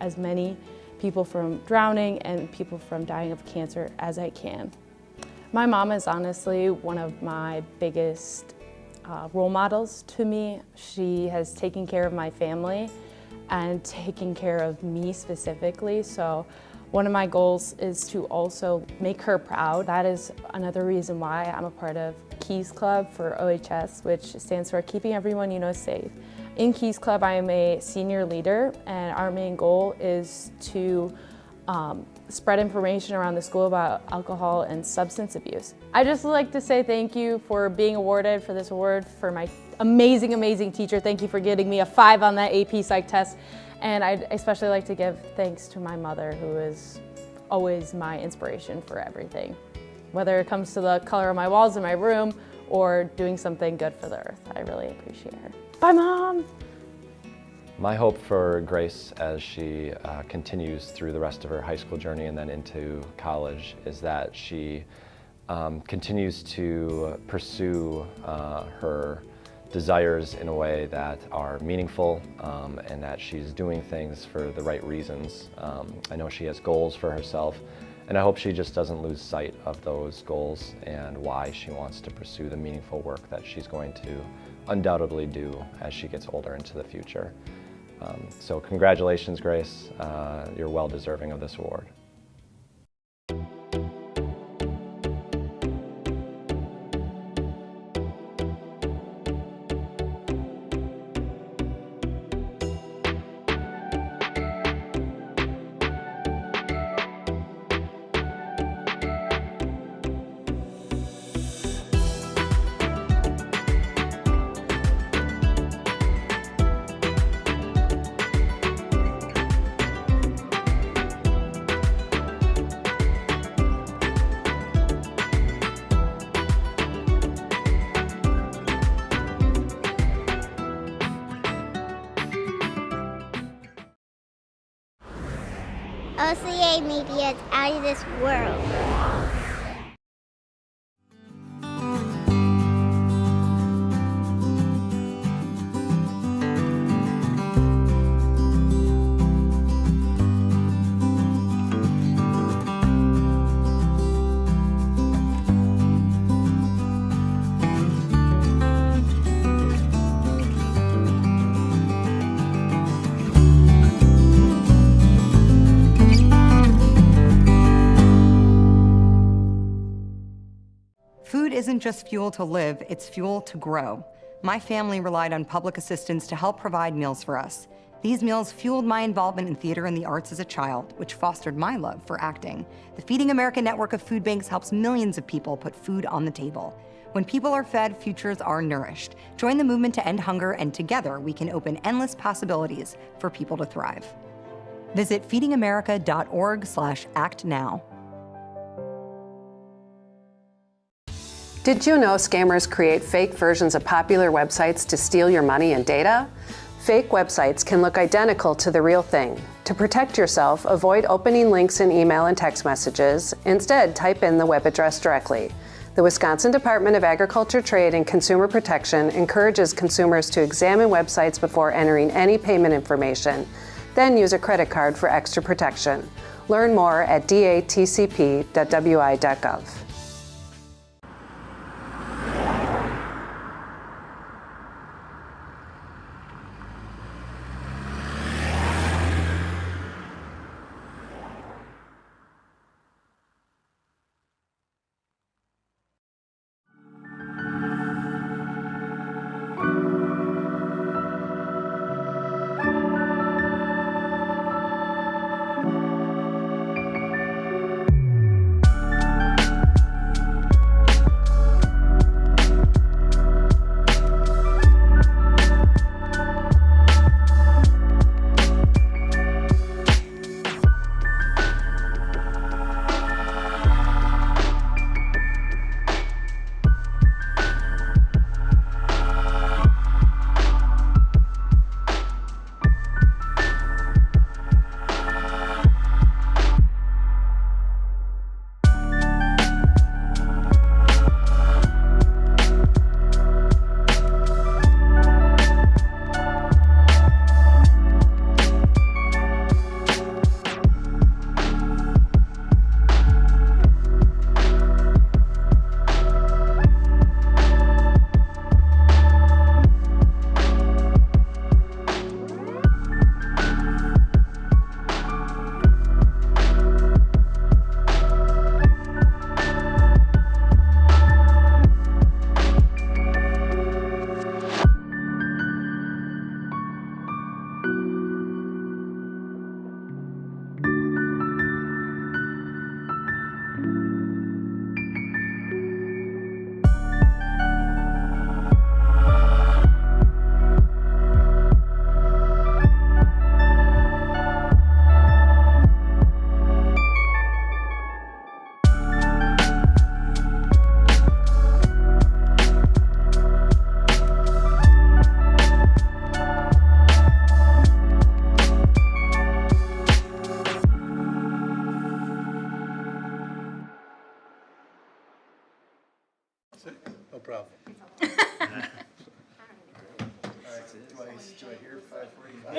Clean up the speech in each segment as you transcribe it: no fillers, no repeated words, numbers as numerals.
as many people from drowning and people from dying of cancer as I can. My mom is honestly one of my biggest role models to me. She has taken care of my family and taken care of me specifically. So one of my goals is to also make her proud. That is another reason why I'm a part of Keys Club for OHS, which stands for Keeping Everyone You Know Safe. In Keys Club, I am a senior leader, and our main goal is to spread information around the school about alcohol and substance abuse. I just would like to say thank you for being awarded for this award for my amazing, amazing teacher. Thank you for getting me a 5 on that AP Psych test. And I'd especially like to give thanks to my mother, who is always my inspiration for everything. Whether it comes to the color of my walls in my room or doing something good for the earth, I really appreciate her. Bye, Mom! My hope for Grace as she continues through the rest of her high school journey and then into college is that she continues to pursue her desires in a way that are meaningful and that she's doing things for the right reasons. I know she has goals for herself, and I hope she just doesn't lose sight of those goals and why she wants to pursue the meaningful work that she's going to undoubtedly do as she gets older into the future. So congratulations, Grace. You're well deserving of this award. OCA media is out of this world. Food isn't just fuel to live, it's fuel to grow. My family relied on public assistance to help provide meals for us. These meals fueled my involvement in theater and the arts as a child, which fostered my love for acting. The Feeding America network of food banks helps millions of people put food on the table. When people are fed, futures are nourished. Join the movement to end hunger, and together we can open endless possibilities for people to thrive. Visit feedingamerica.org/actnow. Did you know scammers create fake versions of popular websites to steal your money and data? Fake websites can look identical to the real thing. To protect yourself, avoid opening links in email and text messages. Instead, type in the web address directly. The Wisconsin Department of Agriculture, Trade, and Consumer Protection encourages consumers to examine websites before entering any payment information, then use a credit card for extra protection. Learn more at datcp.wi.gov. problem. All right, do I hear 5:45?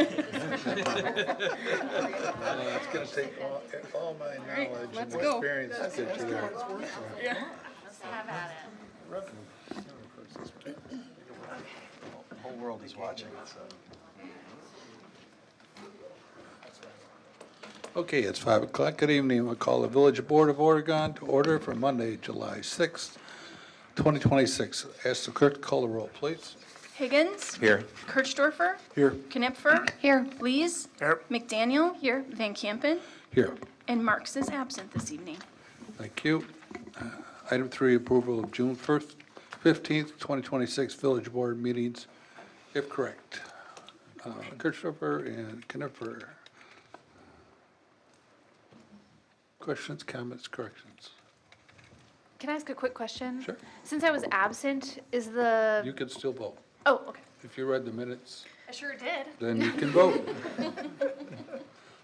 It's gonna take all my knowledge and experience to get you there. Let's have at it. The whole world is watching, so. Okay, it's 5 o'clock. Good evening. We'll call the Village Board of Oregon to order for Monday, July 6th, 2026. Ask the clerk to call the roll, please. Higgins. Here. Kirchdorfer. Here. Knipfer. Here. Lees. Here. McDaniel. Here. Van Kampen. Here. And Marks is absent this evening. Thank you. Item 3, approval of June 1st, 15th, 2026 Village Board meetings, if correct. Kirchhofer and Knipfer. Questions, comments, corrections? Can I ask a quick question? Sure. Since I was absent, is the... You can still vote. Oh, okay. If you read the minutes, I sure did. then you can vote.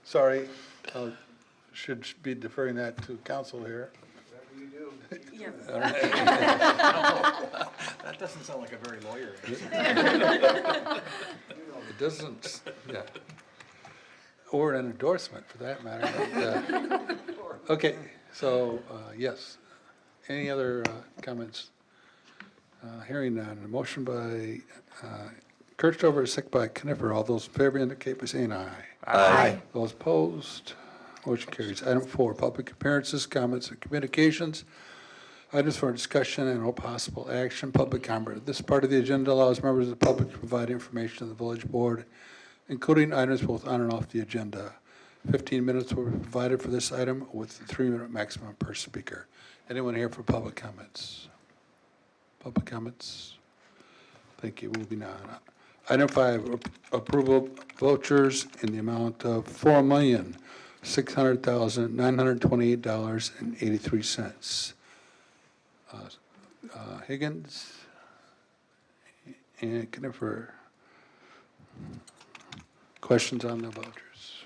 Sorry, should be deferring that to council here. Yes. That doesn't sound like a very lawyer. It doesn't, yeah. Or an endorsement, for that matter. But, okay, so, yes. Any other comments? Hearing none. A motion by Kirchhofer, second by Knipper. All those in favor indicate by saying aye. Aye. Those opposed, motion carries. Item 4, public appearances, comments, and communications. Items for discussion and or possible action. Public comment. This part of the agenda allows members of the public to provide information to the village board, including items both on and off the agenda. 15 minutes will be provided for this item with a 3-minute maximum per speaker. Anyone here for public comments? Public comments? Thank you. Moving on. Item 5, approval of vouchers in the amount of $4,600,928.83. Higgins and Knipper. Questions on the vouchers?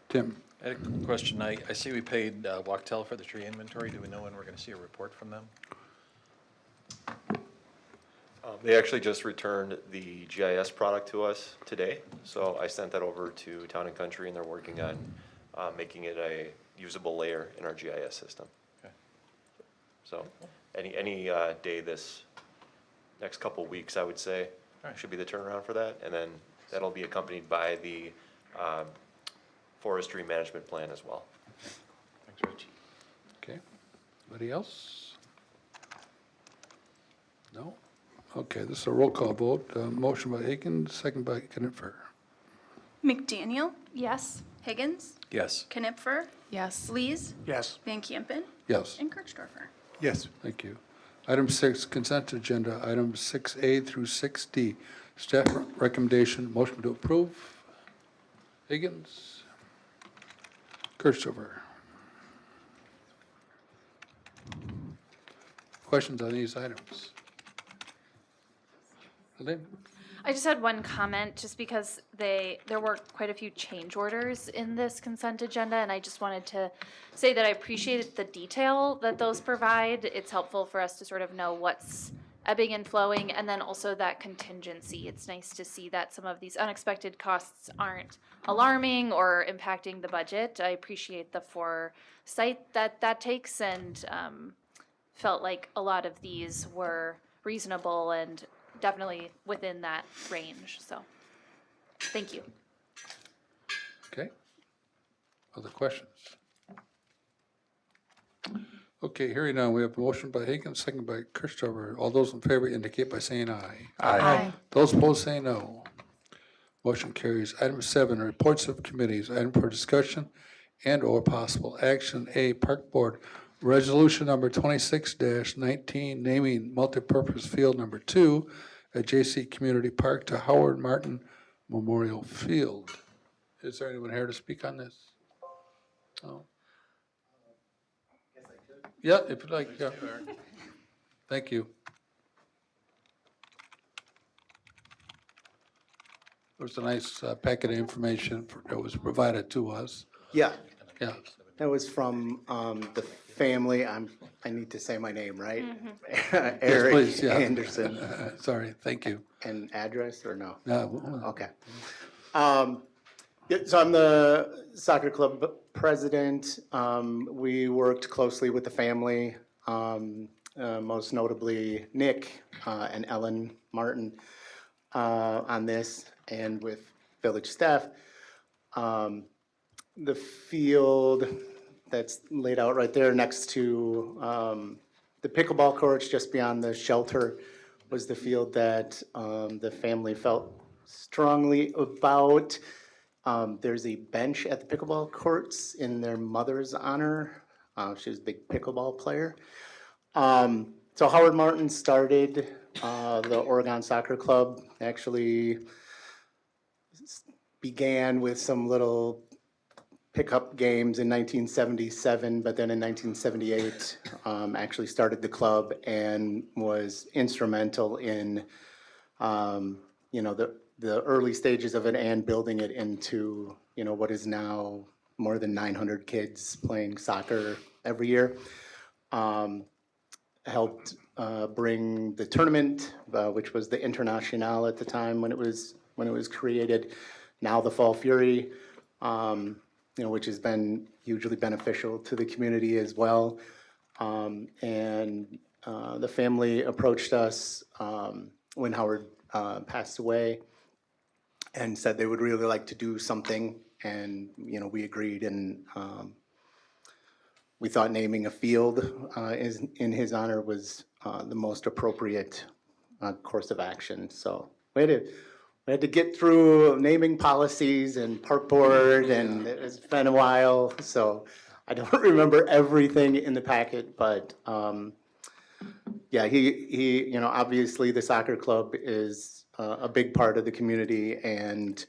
Tim? I had a question. I see we paid Wachtell for the tree inventory. Do we know when we're going to see a report from them? They actually just returned the GIS product to us today, so I sent that over to Town and Country, and they're working on making it a usable layer in our GIS system. Okay. So any day this next couple weeks, I would say, should be the turnaround for that, and then that'll be accompanied by the forestry management plan as well. Thanks, Rich. Okay. Anybody else? No? Okay, this is a roll call vote. Motion by Higgins, second by Knipfer. McDaniel. Yes. Higgins. Yes. Knipfer. Yes. Lees. Yes. Van Kampen. Yes. And Kirchdorfer. Yes. Thank you. Item 6, consent agenda, items 6A through 6D. Staff recommendation, motion to approve. Higgins. Kirchhofer. Questions on these items? Lynn? I just had one comment, just because there were quite a few change orders in this consent agenda, and I just wanted to say that I appreciated the detail that those provide. It's helpful for us to sort of know what's ebbing and flowing, and then also that contingency. It's nice to see that some of these unexpected costs aren't alarming or impacting the budget. I appreciate the foresight that takes, and felt like a lot of these were reasonable and definitely within that range, so thank you. Okay. Other questions? Okay, hearing none, we have a motion by Higgins, second by Kirchhofer. All those in favor indicate by saying aye. Aye. Those opposed say no. Motion carries. Item 7, reports of committees. Item for discussion and or possible action. A, Park Board, Resolution number 26-19, naming multipurpose field number 2 at J.C. Community Park to Howard Martin Memorial Field. Is there anyone here to speak on this? No? Yeah, if you'd like, yeah. Thank you. There was a nice packet of information that was provided to us. Yeah, Yeah. that was from the family. I'm I need to say my name, right? Yes, Eric please, yeah. Anderson. Sorry, thank you. And address or no? No. Okay. Yeah, so I'm the soccer club president. We worked closely with the family, most notably Nick and Ellen Martin on this, and with village staff. The field that's laid out right there next to the pickleball courts just beyond the shelter was the field that the family felt strongly about. There's a bench at the pickleball courts in their mother's honor. She was a big pickleball player. So Howard Martin started the Oregon Soccer Club. Actually began with some little pickup games in 1977, but then in 1978 actually started the club and was instrumental in the early stages of it and building it into what is now more than 900 kids playing soccer every year. Helped bring the tournament, which was the International at the time when it was created. Now the Fall Fury, which has been hugely beneficial to the community as well. And the family approached us when Howard passed away and said they would really like to do something, and we agreed, and we thought naming a field in his honor was the most appropriate course of action. So we had to get through naming policies and park board, and it's been a while, so I don't remember everything in the packet, but yeah, he obviously the soccer club is a big part of the community, and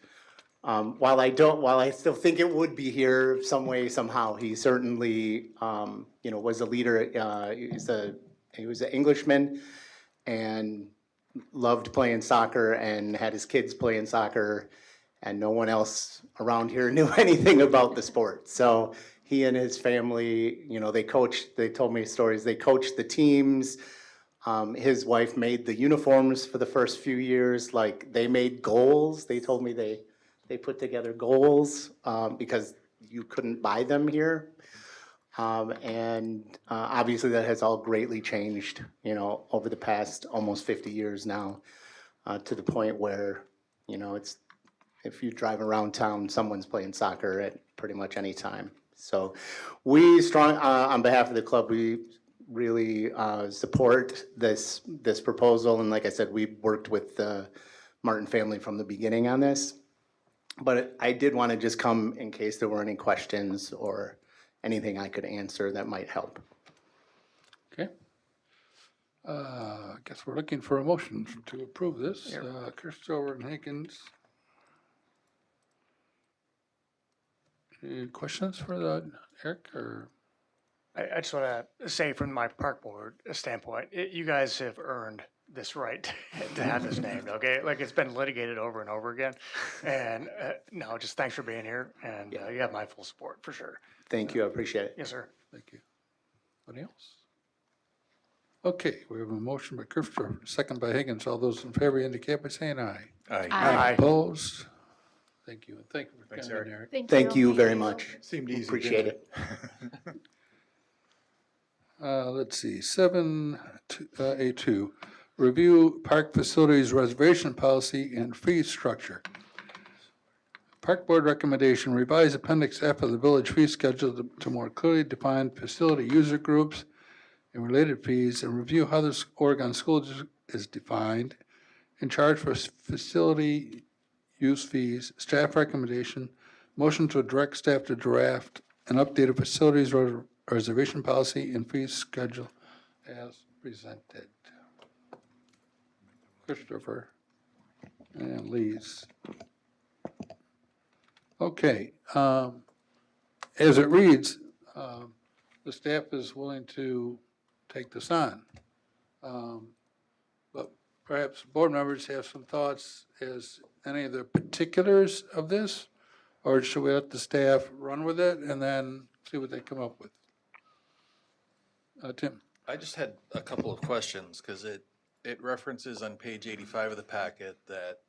while I still think it would be here some way, somehow, he certainly was a leader. He was an Englishman and loved playing soccer and had his kids playing soccer, and no one else around here knew anything about the sport. So he and his family, they told me stories, they coached the teams. His wife made the uniforms for the first few years. Like, they made goals. They told me they put together goals because you couldn't buy them here. And obviously that has all greatly changed, over the past almost 50 years now, to the point where, it's, if you drive around town, someone's playing soccer at pretty much any time. So we on behalf of the club, we really support this proposal. And like I said, we worked with the Martin family from the beginning on this. But I did want to just come in case there were any questions or anything I could answer that might help. Okay. I guess we're looking for a motion to approve this. Christopher and Higgins. Any questions for Eric or? I just want to say from my park board standpoint, you guys have earned this right to have this named, okay? Like, it's been litigated over and over again. And no, just thanks for being here, and you have my full support for sure. Thank you, I appreciate it. Yes, sir. Thank you. Anybody else? Okay, we have a motion by Christopher, second by Higgins. All those in favor indicate by saying aye. Aye. Aye. Opposed? Thank you, and thank you for Thanks, coming, Eric. Eric. Thank you very much. Seemed easy. Appreciate didn't it. Let's see, 7A2, review park facilities reservation policy and fee structure. Park Board recommendation, revise Appendix F of the village fee schedule to more clearly define facility user groups and related fees, and review how the Oregon School District is defined and charge for facility use fees. Staff recommendation, motion to direct staff to draft an updated facilities reservation policy and fee schedule as presented. Christopher and Lee's. Okay, as it reads, the staff is willing to take this on. But perhaps board members have some thoughts as any of the particulars of this, or should we let the staff run with it and then see what they come up with? Tim? I just had a couple of questions, because it references on page 85 of the packet that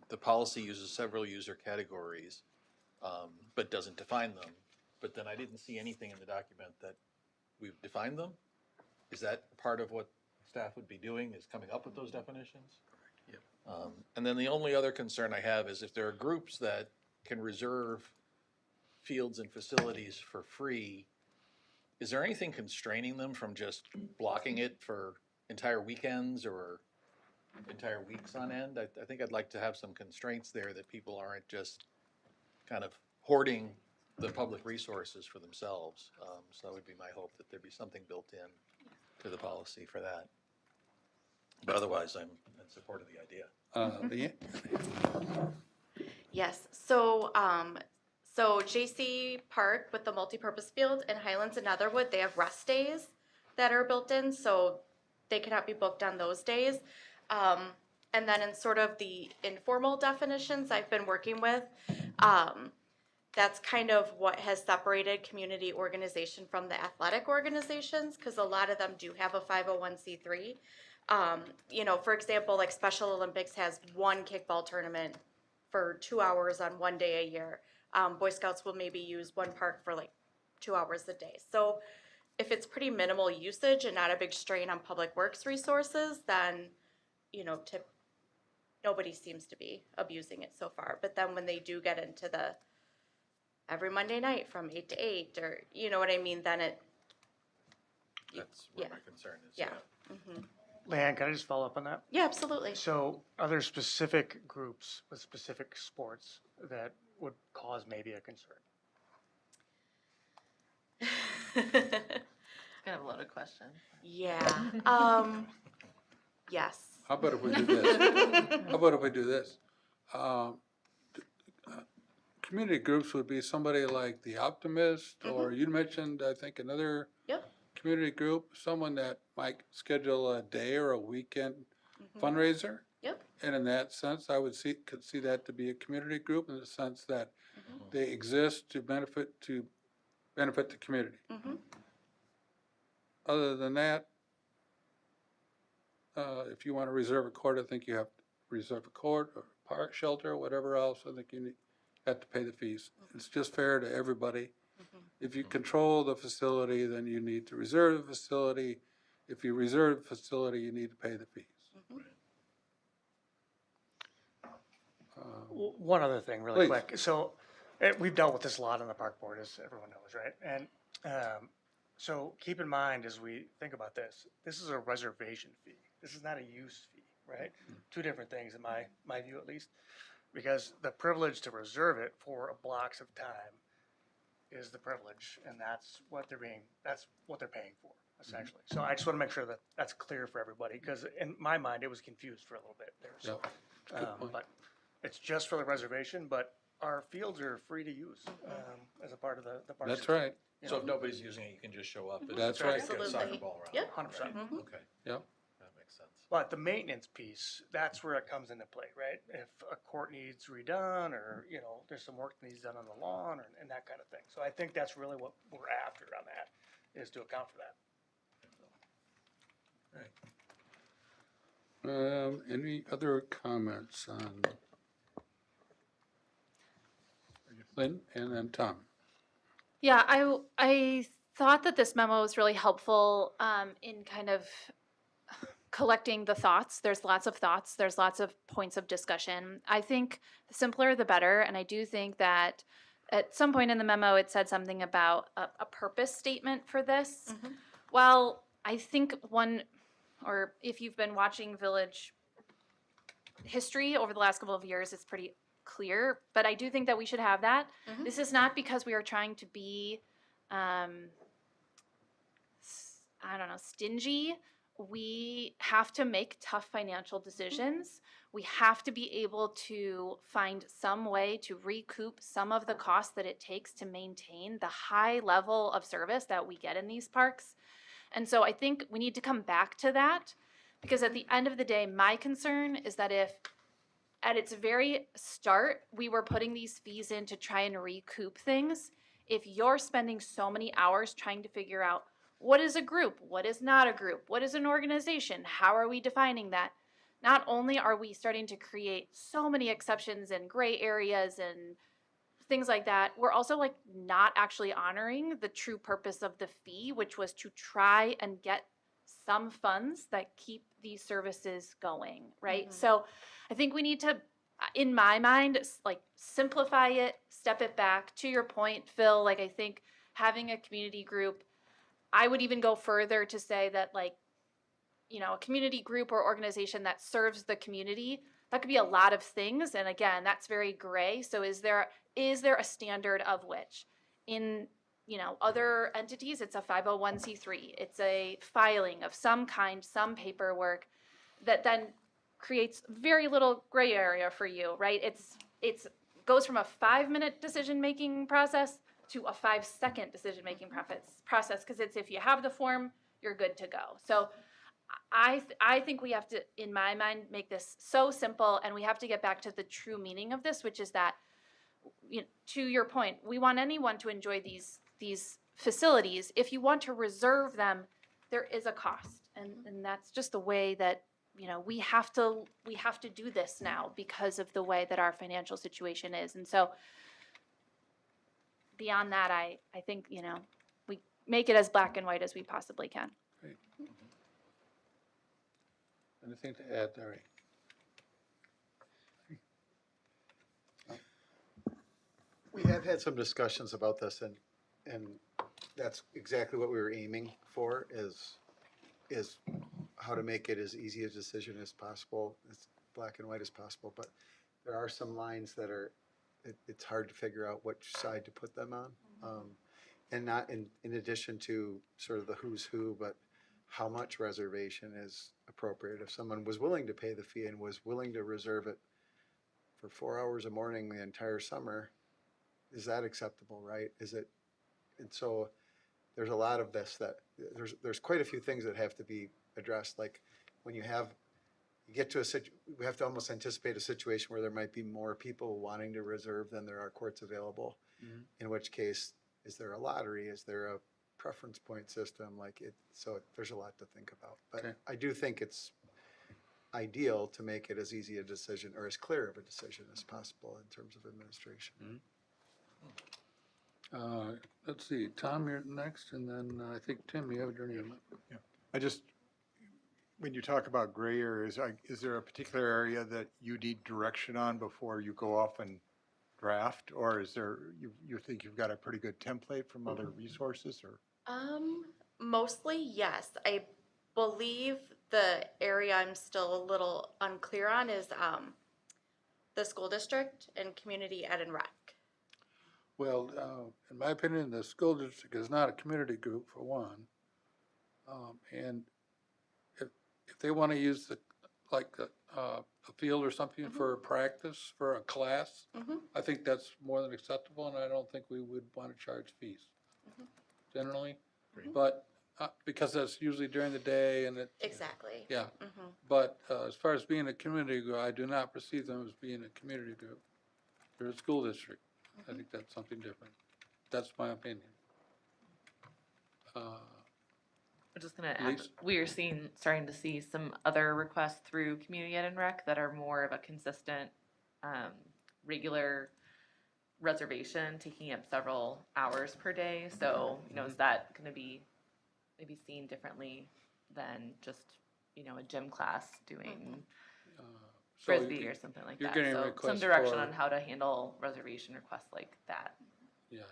the policy uses several user categories, but doesn't define them. But then I didn't see anything in the document that we've defined them. Is that part of what staff would be doing, is coming up with those definitions? And then the only other concern I have is if there are groups that can reserve fields and facilities for free, is there anything constraining them from just blocking it for entire weekends or entire weeks on end? I think I'd like to have some constraints there, that people aren't just kind of hoarding the public resources for themselves. So that would be my hope, that there'd be something built in to the policy for that. But otherwise, I'm in support of the idea. Leanne? Yes, so JC Park with the multipurpose field and Highlands and Netherwood, they have rest days that are built in, so they cannot be booked on those days. And then in sort of the informal definitions I've been working with, that's kind of what has separated community organization from the athletic organizations, because a lot of them do have a 501c3. You know, for example, like Special Olympics has one kickball tournament for 2 hours on one day a year. Boy Scouts will maybe use one park for like 2 hours a day. So if it's pretty minimal usage and not a big strain on public works resources, then, you know, nobody seems to be abusing it so far. But then when they do get into the every Monday night from 8 to 8, or you know what I mean, then That's where my concern is. Yeah. Mm-hmm. Leanne, can I just follow up on that? Yeah, absolutely. So are there specific groups with specific sports that would cause maybe a concern? Kind of a loaded question. Yeah. Yes. How about if we do this? Community groups would be somebody like the Optimist, or you mentioned, I think, another community group, someone that might schedule a day or a weekend fundraiser. Yep. And in that sense, I would could see that to be a community group, in the sense that they exist to benefit the community. Other than that, if you want to reserve a court, I think you have to reserve a court or park, shelter, or whatever else. I think you have to pay the fees. It's just fair to everybody. If you control the facility, then you need to reserve the facility. If you reserve the facility, you need to pay the fees. One other thing really quick. So we've dealt with this a lot on the park board, as everyone knows, right? And so keep in mind as we think about this, this is a reservation fee. This is not a use fee, right? Two different things in my view at least, because the privilege to reserve it for blocks of time is the privilege, and that's what they're paying for, essentially. So I just want to make sure that that's clear for everybody, because in my mind, it was confused for a little bit there. So, but it's just for the reservation, but our fields are free to use as a part of the park. That's right. So if nobody's using it, you can just show up. That's right. Get a soccer ball around. Yep. 100%. Okay. Yep. That makes sense. But the maintenance piece, that's where it comes into play, right? If a court needs redone, or, you know, there's some work that needs done on the lawn, and that kind of thing. So I think that's really what we're after on that, is to account for that. Right. Any other comments on Lynn and then Tom? Yeah, I thought that this memo was really helpful in kind of collecting the thoughts. There's lots of thoughts. There's lots of points of discussion. I think the simpler the better, and I do think that at some point in the memo it said something about a purpose statement for this. Well, I think or if you've been watching Village history over the last couple of years, it's pretty clear, but I do think that we should have that. This is not because we are trying to be, I don't know, stingy. We have to make tough financial decisions. We have to be able to find some way to recoup some of the costs that it takes to maintain the high level of service that we get in these parks. And so I think we need to come back to that, because at the end of the day, my concern is that if at its very start, we were putting these fees in to try and recoup things. If you're spending so many hours trying to figure out what is a group? What is not a group? What is an organization? How are we defining that? Not only are we starting to create so many exceptions and gray areas and things like that, we're also like not actually honoring the true purpose of the fee, which was to try and get some funds that keep these services going, right? So I think we need to, in my mind, like simplify it, step it back. To your point, Phil, like I think having a community group, I would even go further to say that like, you know, a community group or organization that serves the community, that could be a lot of things. And again, that's very gray. So is there a standard of which? In, you know, other entities, it's a 501c3. It's a filing of some kind, some paperwork that then creates very little gray area for you, right? It's goes from a 5-minute decision-making process to a 5-second decision-making process, because it's if you have the form, you're good to go. So I think we have to, in my mind, make this so simple, and we have to get back to the true meaning of this, which is that, you know, to your point, we want anyone to enjoy these facilities. If you want to reserve them, there is a cost, and that's just the way that, you know, we have to do this now because of the way that our financial situation is. And so beyond that, I think, you know, we make it as black and white as we possibly can. Great. Anything to add, Larry? We have had some discussions about this, and that's exactly what we were aiming for, is how to make it as easy a decision as possible, as black and white as possible. But there are some lines that are, it's hard to figure out which side to put them on. And not in addition to sort of the who's who, but how much reservation is appropriate. If someone was willing to pay the fee and was willing to reserve it for 4 hours a morning the entire summer, is that acceptable, right? Is it? And so there's a lot of this that there's quite a few things that have to be addressed. Like when you get to we have to almost anticipate a situation where there might be more people wanting to reserve than there are courts available. In which case, is there a lottery? Is there a preference point system? So there's a lot to think about. But I do think it's ideal to make it as easy a decision or as clear of a decision as possible in terms of administration. Let's see, Tom, you're next, and then I think, Tim, you have your name. Yeah. When you talk about gray areas, is there a particular area that you need direction on before you go off and draft? Or is there, you think you've got a pretty good template from other resources, or? Mostly, yes. I believe the area I'm still a little unclear on is the school district and community ed and rec. Well, in my opinion, the school district is not a community group, for one. And if they want to use a field or something for a practice, for a class, I think that's more than acceptable, and I don't think we would want to charge fees generally. But because that's usually during the day, and exactly. Yeah. But as far as being a community group, I do not perceive them as being a community group. They're a school district. I think that's something different. That's my opinion. I'm just going to add, we are starting to see some other requests through Community Ed and Rec that are more of a consistent, regular reservation, taking up several hours per day. So, you know, is that going to be maybe seen differently than just, you know, a gym class doing Frisbee or something like that? So some direction on how to handle reservation requests like that. Yeah,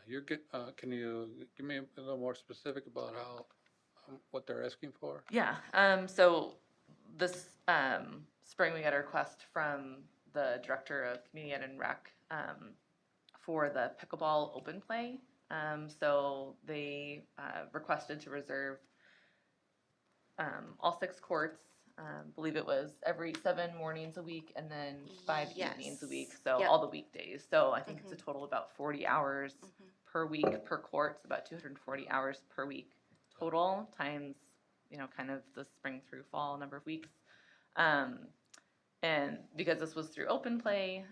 can you give me a little more specific about what they're asking for? Yeah. So this spring we got a request from the director of Community Ed and Rec for the pickleball open play. So they requested to reserve all 6 courts. Believe it was every 7 mornings a week and then 5 evenings a week. So all the weekdays. So I think it's a total of about 40 hours per week per court. So about 240 hours per week total times, you know, kind of the spring through fall number of weeks. And because this was through open play,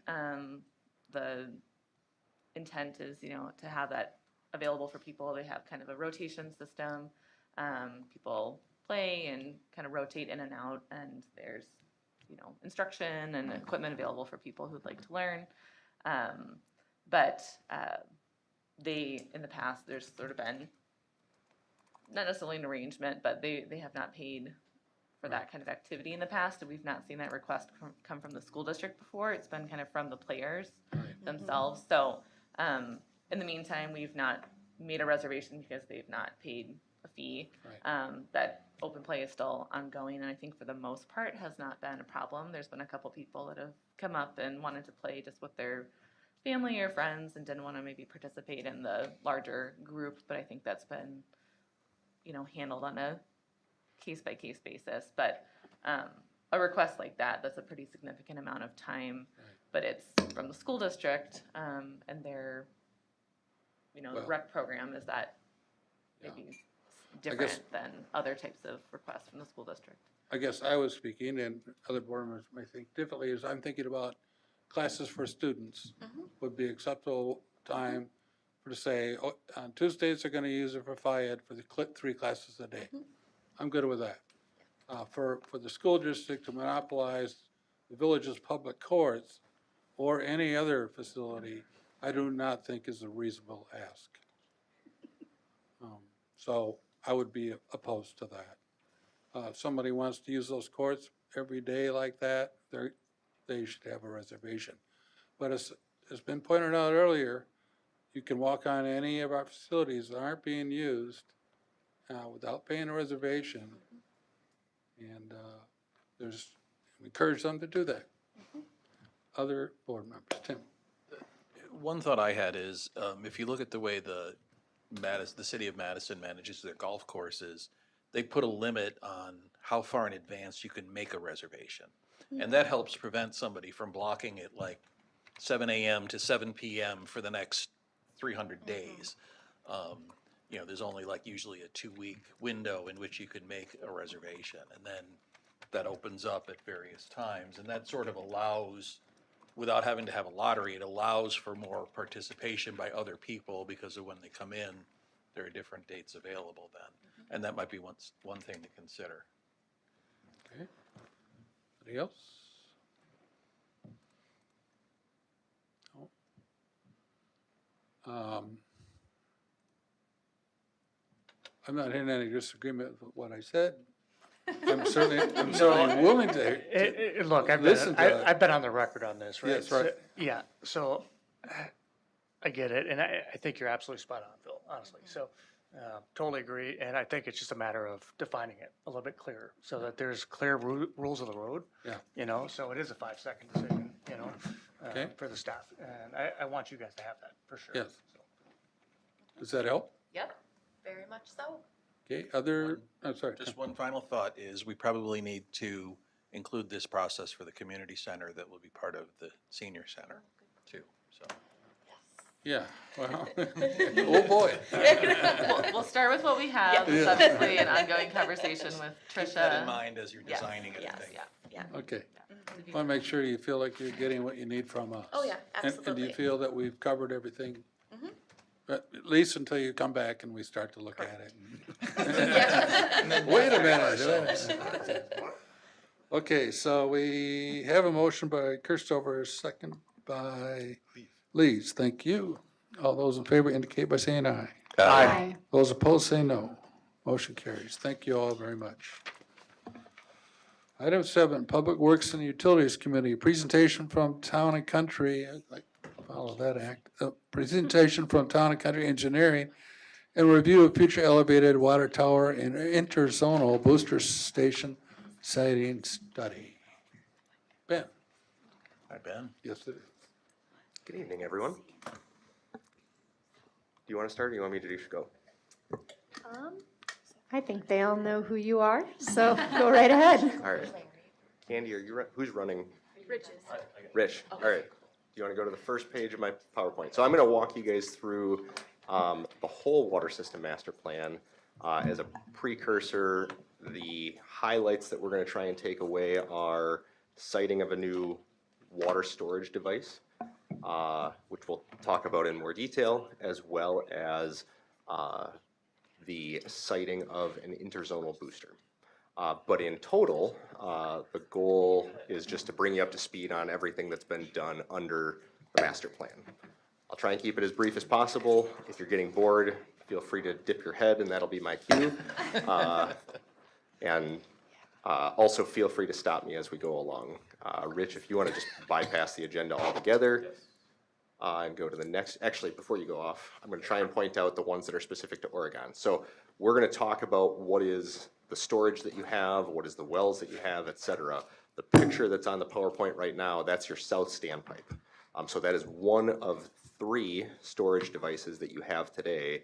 the intent is, you know, to have that available for people. They have kind of a rotation system. People play and kind of rotate in and out, and there's, instruction and equipment available for people who'd like to learn. But in the past, there's sort of been, not necessarily an arrangement, but they have not paid for that kind of activity in the past, and we've not seen that request come from the school district before. It's been kind of from the players themselves. So in the meantime, we've not made a reservation because they've not paid a fee. That open play is still ongoing, and I think for the most part has not been a problem. There's been a couple people that have come up and wanted to play just with their family or friends and didn't want to maybe participate in the larger group, but I think that's been, handled on a case-by-case basis. But a request like that's a pretty significant amount of time, but it's from the school district, and their, the rec program is that maybe different than other types of requests from the school district. I guess I was speaking, and other board members may think differently, is I'm thinking about classes for students would be acceptable time for to say, on Tuesdays they're going to use it for FIAD for the 3 classes a day. I'm good with that. For the school district to monopolize the village's public courts or any other facility, I do not think is a reasonable ask. So I would be opposed to that. If somebody wants to use those courts every day like that, they should have a reservation. But as has been pointed out earlier, you can walk on any of our facilities that aren't being used without paying a reservation, and we encourage them to do that. Other board members, Tim. One thought I had is, if you look at the way the city of Madison manages their golf courses, they put a limit on how far in advance you can make a reservation. And that helps prevent somebody from blocking it like 7 a.m. to 7 p.m. for the next 300 days. There's only usually a 2-week window in which you can make a reservation, and then that opens up at various times, and that sort of allows, without having to have a lottery, it allows for more participation by other people because of when they come in, there are different dates available then. And that might be one thing to consider. Okay. Anybody else? No. I'm not in any disagreement with what I said. I'm certainly willing to look, I've been on the record on this, right? Yes, right. So, so I get it, and I think you're absolutely spot on, Phil, honestly. So totally agree, and I think it's just a matter of defining it a little bit clearer so that there's clear rules of the road. Yeah. So it is a 5-second decision, Okay. for the staff, and I want you guys to have that for sure. Yes. Does that help? Yep, very much so. Okay, I'm sorry. Just one final thought is we probably need to include this process for the community center that will be part of the senior center too, so. Yeah, well, oh boy. We'll start with what we have. It's obviously an ongoing conversation with Tricia. Keep that in mind as you're designing it. Yeah. Okay. I want to make sure you feel like you're getting what you need from us. Oh, yeah, absolutely. And do you feel that we've covered everything? At least until you come back and we start to look at it. Wait a minute. Okay, so we have a motion by Kirstover, second by Lees. Thank you. All those in favor indicate by saying aye. Aye. Those opposed say no. Motion carries. Thank you all very much. Item 7, Public Works and Utilities Committee, presentation from Town and Country. Follow that act. Presentation from Town and Country Engineering and review of future elevated water tower and interzonal booster station siting study. Ben. Hi, Ben. Yes, it is. Good evening, everyone. Do you want to start or do you want me to just go? I think they all know who you are, so go right ahead. All right. Candy, who's running? Rich's. Rich. All right. Do you want to go to the first page of my PowerPoint? So I'm going to walk you guys through the whole water system master plan as a precursor. The highlights that we're going to try and take away are siting of a new water storage device, which we'll talk about in more detail, as well as the siting of an interzonal booster. But in total, the goal is just to bring you up to speed on everything that's been done under the master plan. I'll try and keep it as brief as possible. If you're getting bored, feel free to dip your head and that'll be my cue. Also feel free to stop me as we go along. Rich, if you want to just bypass the agenda altogether and go to the next, actually, before you go off, I'm going to try and point out the ones that are specific to Oregon. So we're going to talk about what is the storage that you have, what is the wells that you have, et cetera. The picture that's on the PowerPoint right now, that's your south standpipe. So that is one of 3 storage devices that you have today.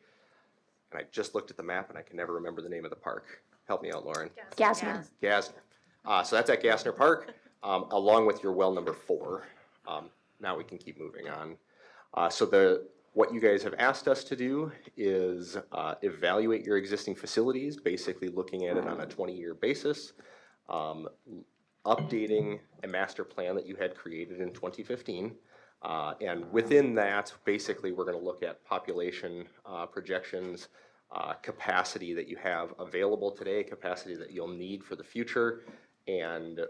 And I just looked at the map and I can never remember the name of the park. Help me out, Lauren. Gassner. Gassner. So that's at Gassner Park, along with your well number 4. Now we can keep moving on. What you guys have asked us to do is evaluate your existing facilities, basically looking at it on a 20-year basis, updating a master plan that you had created in 2015. And within that, basically, we're going to look at population projections, capacity that you have available today, capacity that you'll need for the future, and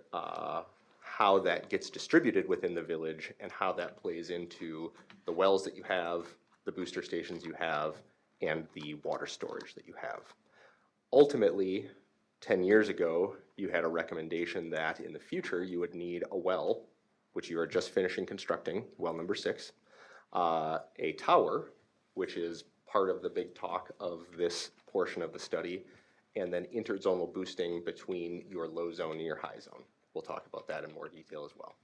how that gets distributed within the village and how that plays into the wells that you have, the booster stations you have, and the water storage that you have. Ultimately, 10 years ago, you had a recommendation that in the future you would need a well, which you are just finishing constructing, well number 6, a tower, which is part of the big talk of this portion of the study, and then interzonal boosting between your low zone and your high zone. We'll talk about that in more detail as well.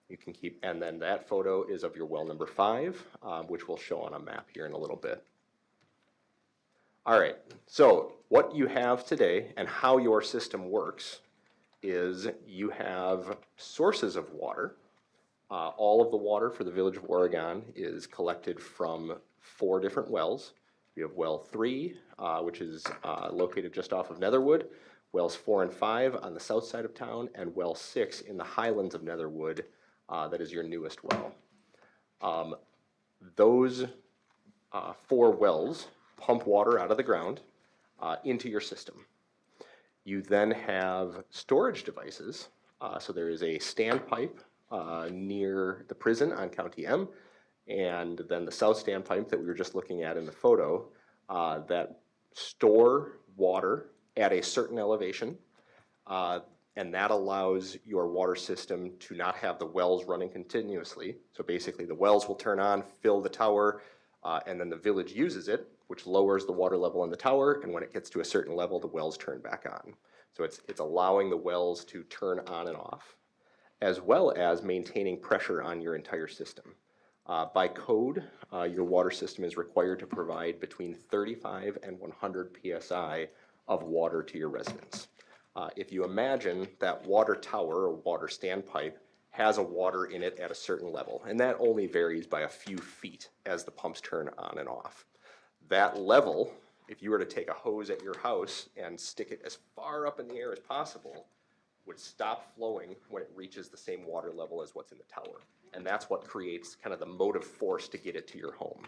You can keep, and then that photo is of your well number 5, which we'll show on a map here in a little bit. All right, so what you have today and how your system works is you have sources of water. All of the water for the Village of Oregon is collected from 4 different wells. We have well 3, which is located just off of Netherwood, wells 4 and 5 on the south side of town, and well 6 in the highlands of Netherwood, that is your newest well. Those 4 wells pump water out of the ground into your system. You then have storage devices. So there is a standpipe near the prison on County M, and then the south standpipe that we were just looking at in the photo that store water at a certain elevation, and that allows your water system to not have the wells running continuously. So basically the wells will turn on, fill the tower, and then the village uses it, which lowers the water level in the tower, and when it gets to a certain level, the wells turn back on. So it's allowing the wells to turn on and off, as well as maintaining pressure on your entire system. By code, your water system is required to provide between 35 and 100 psi of water to your residents. If you imagine that water tower or water standpipe has a water in it at a certain level, and that only varies by a few feet as the pumps turn on and off. That level, if you were to take a hose at your house and stick it as far up in the air as possible, would stop flowing when it reaches the same water level as what's in the tower. And that's what creates kind of the motive force to get it to your home.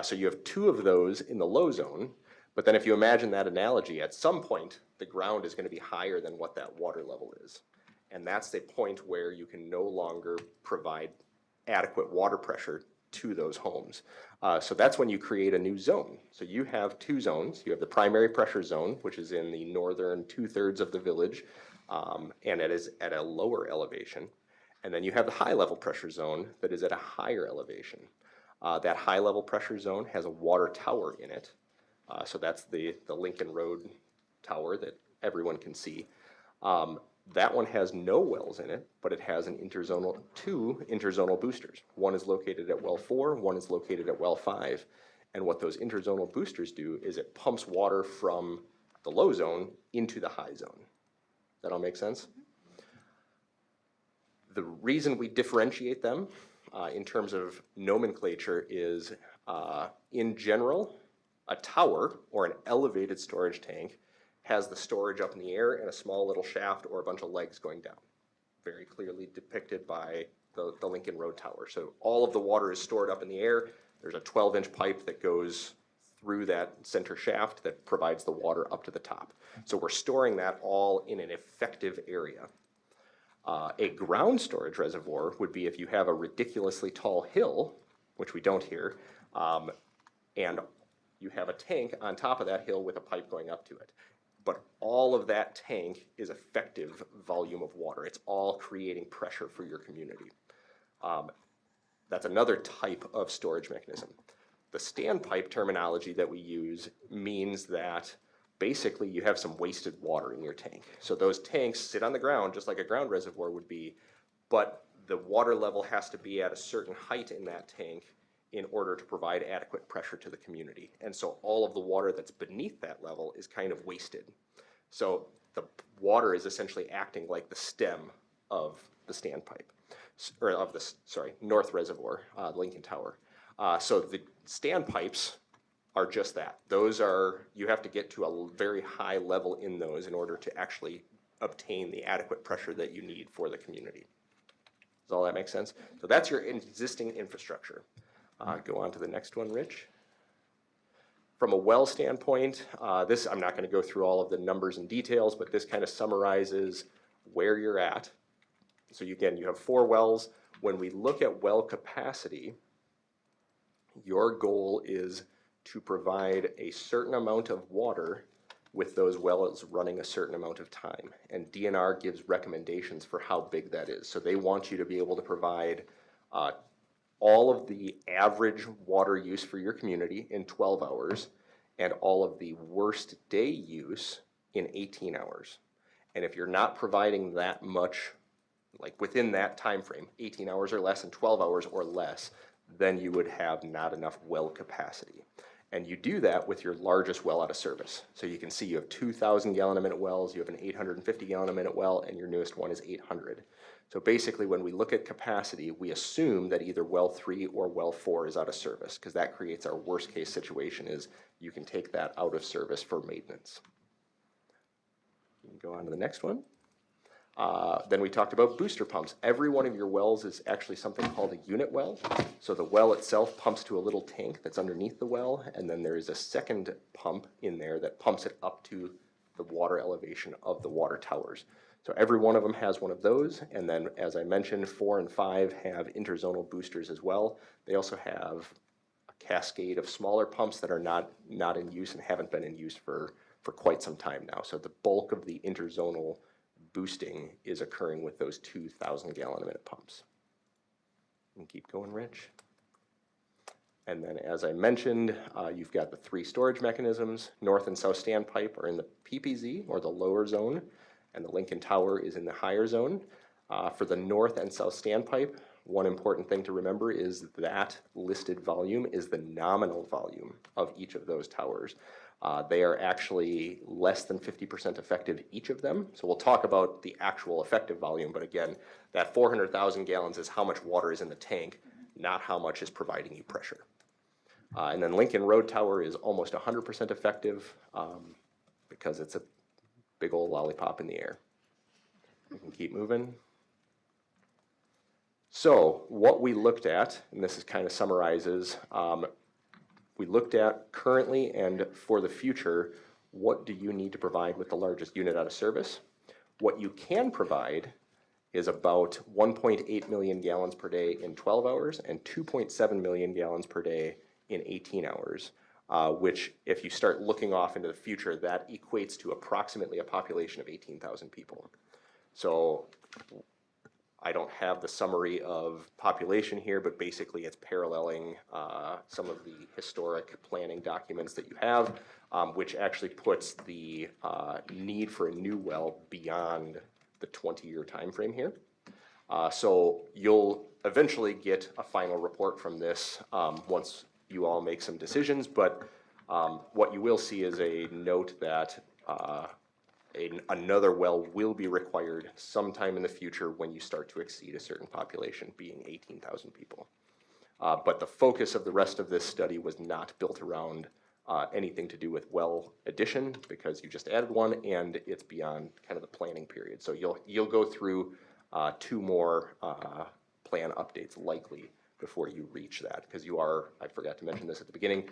So you have 2 of those in the low zone, but then if you imagine that analogy, at some point, the ground is going to be higher than what that water level is. And that's the point where you can no longer provide adequate water pressure to those homes. So that's when you create a new zone. So you have 2 zones. You have the primary pressure zone, which is in the northern 2/3 of the village, and it is at a lower elevation. And then you have the high level pressure zone that is at a higher elevation. That high level pressure zone has a water tower in it. So that's the Lincoln Road tower that everyone can see. That one has no wells in it, but it has an 2 interzonal boosters. One is located at well 4, one is located at well 5. And what those interzonal boosters do is it pumps water from the low zone into the high zone. That all make sense? The reason we differentiate them in terms of nomenclature is, in general, a tower or an elevated storage tank has the storage up in the air and a small little shaft or a bunch of legs going down. Very clearly depicted by the Lincoln Road tower. So all of the water is stored up in the air. There's a 12-inch pipe that goes through that center shaft that provides the water up to the top. So we're storing that all in an effective area. A ground storage reservoir would be if you have a ridiculously tall hill, which we don't here, and you have a tank on top of that hill with a pipe going up to it. But all of that tank is effective volume of water. It's all creating pressure for your community. That's another type of storage mechanism. The standpipe terminology that we use means that basically you have some wasted water in your tank. So those tanks sit on the ground just like a ground reservoir would be, but the water level has to be at a certain height in that tank in order to provide adequate pressure to the community. And so all of the water that's beneath that level is kind of wasted. So the water is essentially acting like the stem of the standpipe, or of the, North Reservoir, Lincoln Tower. So the standpipes are just that. Those are, you have to get to a very high level in those in order to actually obtain the adequate pressure that you need for the community. Does all that make sense? So that's your existing infrastructure. Go on to the next one, Rich. From a well standpoint, this, I'm not going to go through all of the numbers and details, but this kind of summarizes where you're at. So again, you have 4 wells. When we look at well capacity, your goal is to provide a certain amount of water with those wells running a certain amount of time. And DNR gives recommendations for how big that is. So they want you to be able to provide all of the average water use for your community in 12 hours and all of the worst day use in 18 hours. And if you're not providing that much, like within that time frame, 18 hours or less and 12 hours or less, then you would have not enough well capacity. And you do that with your largest well out of service. So you can see you have 2,000 gallon a minute wells, you have an 850 gallon a minute well, and your newest one is 800. So basically when we look at capacity, we assume that either well 3 or well 4 is out of service, because that creates our worst case situation is you can take that out of service for maintenance. You can go on to the next one. Then we talked about booster pumps. Every one of your wells is actually something called a unit well. So the well itself pumps to a little tank that's underneath the well, and then there is a second pump in there that pumps it up to the water elevation of the water towers. So every one of them has one of those, and then as I mentioned, 4 and 5 have interzonal boosters as well. They also have a cascade of smaller pumps that are not in use and haven't been in use for quite some time now. So the bulk of the interzonal boosting is occurring with those 2,000 gallon a minute pumps. And keep going, Rich. And then as I mentioned, you've got the 3 storage mechanisms. North and south standpipe are in the PPZ, or the lower zone, and the Lincoln Tower is in the higher zone. For the north and south standpipe, one important thing to remember is that listed volume is the nominal volume of each of those towers. They are actually less than 50% effective, each of them. So we'll talk about the actual effective volume, but again, that 400,000 gallons is how much water is in the tank, not how much is providing you pressure. And then Lincoln Road Tower is almost 100% effective because it's a big old lollipop in the air. We can keep moving. So what we looked at, and this is kind of summarizes, we looked at currently and for the future, what do you need to provide with the largest unit out of service? What you can provide is about 1.8 million gallons per day in 12 hours and 2.7 million gallons per day in 18 hours, which if you start looking off into the future, that equates to approximately a population of 18,000 people. So I don't have the summary of population here, but basically it's paralleling some of the historic planning documents that you have, which actually puts the need for a new well beyond the 20-year time frame here. So you'll eventually get a final report from this once you all make some decisions, but what you will see is a note that another well will be required sometime in the future when you start to exceed a certain population, being 18,000 people. But the focus of the rest of this study was not built around anything to do with well addition, because you just added one and it's beyond kind of the planning period. So you'll go through 2 more plan updates likely before you reach that, because you are, I forgot to mention this at the beginning,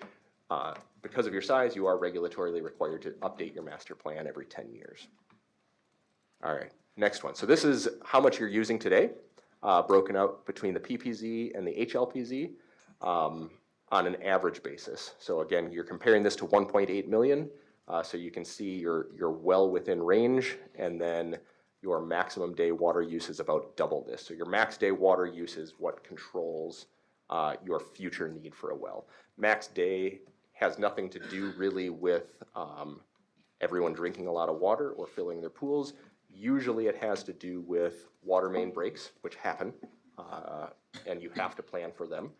because of your size, you are regulatorily required to update your master plan every 10 years. All right, next one. So this is how much you're using today, broken out between the PPZ and the HLPZ on an average basis. So again, you're comparing this to 1.8 million, so you can see you're well within range, and then your maximum day water use is about double this. So your max day water use is what controls your future need for a well. Max day has nothing to do really with everyone drinking a lot of water or filling their pools. Usually it has to do with water main breaks, which happen, and you have to plan for them,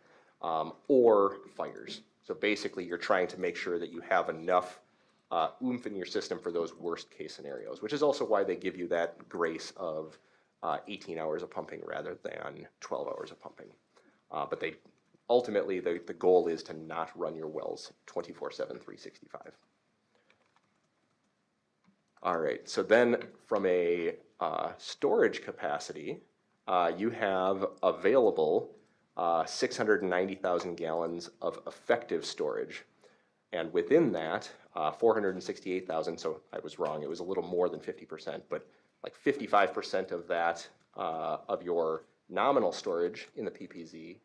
or fires. So basically you're trying to make sure that you have enough oomph in your system for those worst case scenarios, which is also why they give you that grace of 18 hours of pumping rather than 12 hours of pumping. But they ultimately, the goal is to not run your wells 24/7, 365. All right, so then from a storage capacity, you have available 690,000 gallons of effective storage. And within that, 468,000, so I was wrong, it was a little more than 50%, but like 55% of that, of your nominal storage in the PPZ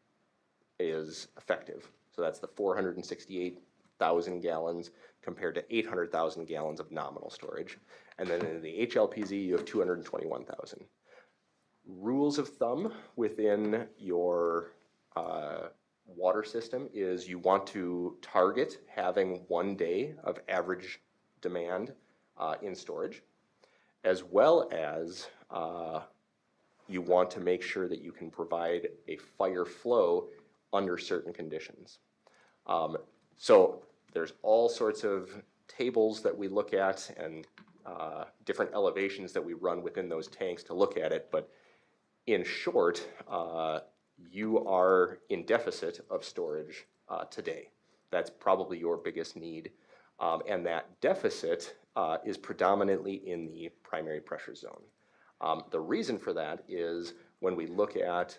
is effective. So that's the 468,000 gallons compared to 800,000 gallons of nominal storage. And then in the HLPZ, you have 221,000. Rules of thumb within your water system is you want to target having 1 day of average demand in storage, as well as you want to make sure that you can provide a fire flow under certain conditions. So there's all sorts of tables that we look at and different elevations that we run within those tanks to look at it, but in short, you are in deficit of storage today. That's probably your biggest need. And that deficit is predominantly in the primary pressure zone. The reason for that is when we look at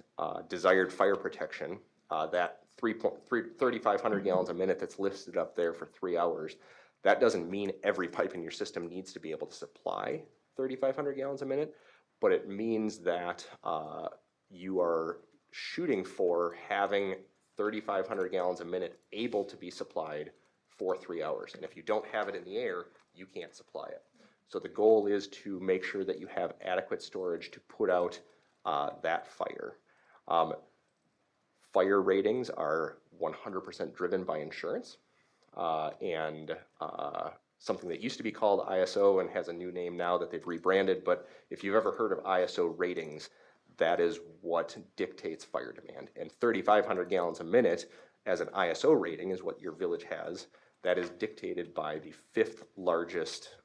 desired fire protection, that 3,500 gallons a minute that's listed up there for 3 hours, that doesn't mean every pipe in your system needs to be able to supply 3,500 gallons a minute, but it means that you are shooting for having 3,500 gallons a minute able to be supplied for 3 hours. And if you don't have it in the air, you can't supply it. So the goal is to make sure that you have adequate storage to put out that fire. Fire ratings are 100% driven by insurance, and something that used to be called ISO and has a new name now that they've rebranded, but if you've ever heard of ISO ratings, that is what dictates fire demand. And 3,500 gallons a minute as an ISO rating is what your village has. That is dictated by the 5th largest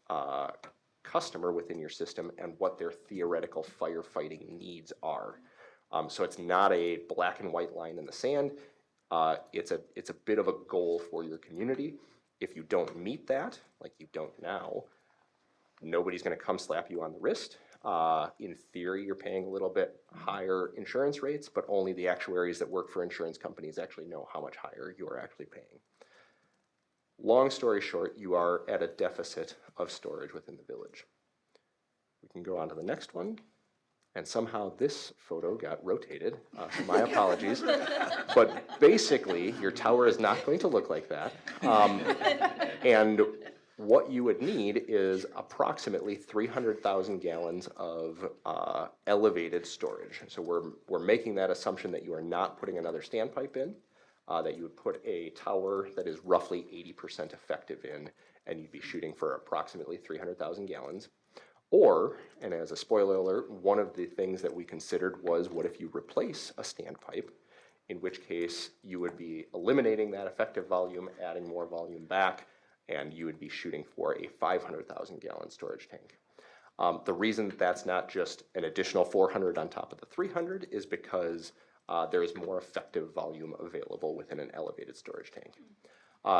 customer within your system and what their theoretical firefighting needs are. So it's not a black and white line in the sand. It's a bit of a goal for your community. If you don't meet that, like you don't now, nobody's going to come slap you on the wrist. In theory, you're paying a little bit higher insurance rates, but only the actuaries that work for insurance companies actually know how much higher you are actually paying. Long story short, you are at a deficit of storage within the village. We can go on to the next one. And somehow this photo got rotated, so my apologies. But basically, your tower is not going to look like that. And what you would need is approximately 300,000 gallons of elevated storage. So we're making that assumption that you are not putting another standpipe in, that you would put a tower that is roughly 80% effective in, and you'd be shooting for approximately 300,000 gallons. Or, and as a spoiler alert, one of the things that we considered was what if you replace a standpipe, in which case you would be eliminating that effective volume, adding more volume back, and you would be shooting for a 500,000 gallon storage tank. The reason that's not just an additional 400 on top of the 300 is because there is more effective volume available within an elevated storage tank.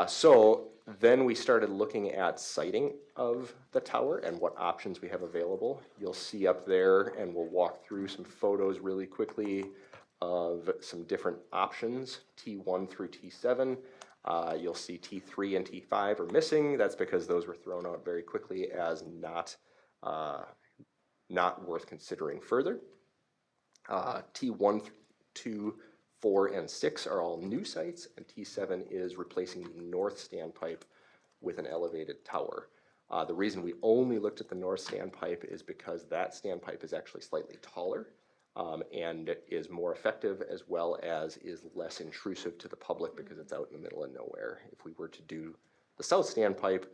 So then we started looking at siting of the tower and what options we have available. You'll see up there, and we'll walk through some photos really quickly of some different options, T1 through T7. You'll see T3 and T5 are missing. That's because those were thrown out very quickly as not worth considering further. T1, 2, 4, and 6 are all new sites, and T7 is replacing the north standpipe with an elevated tower. The reason we only looked at the north standpipe is because that standpipe is actually slightly taller and is more effective, as well as is less intrusive to the public because it's out in the middle of nowhere. If we were to do the south standpipe,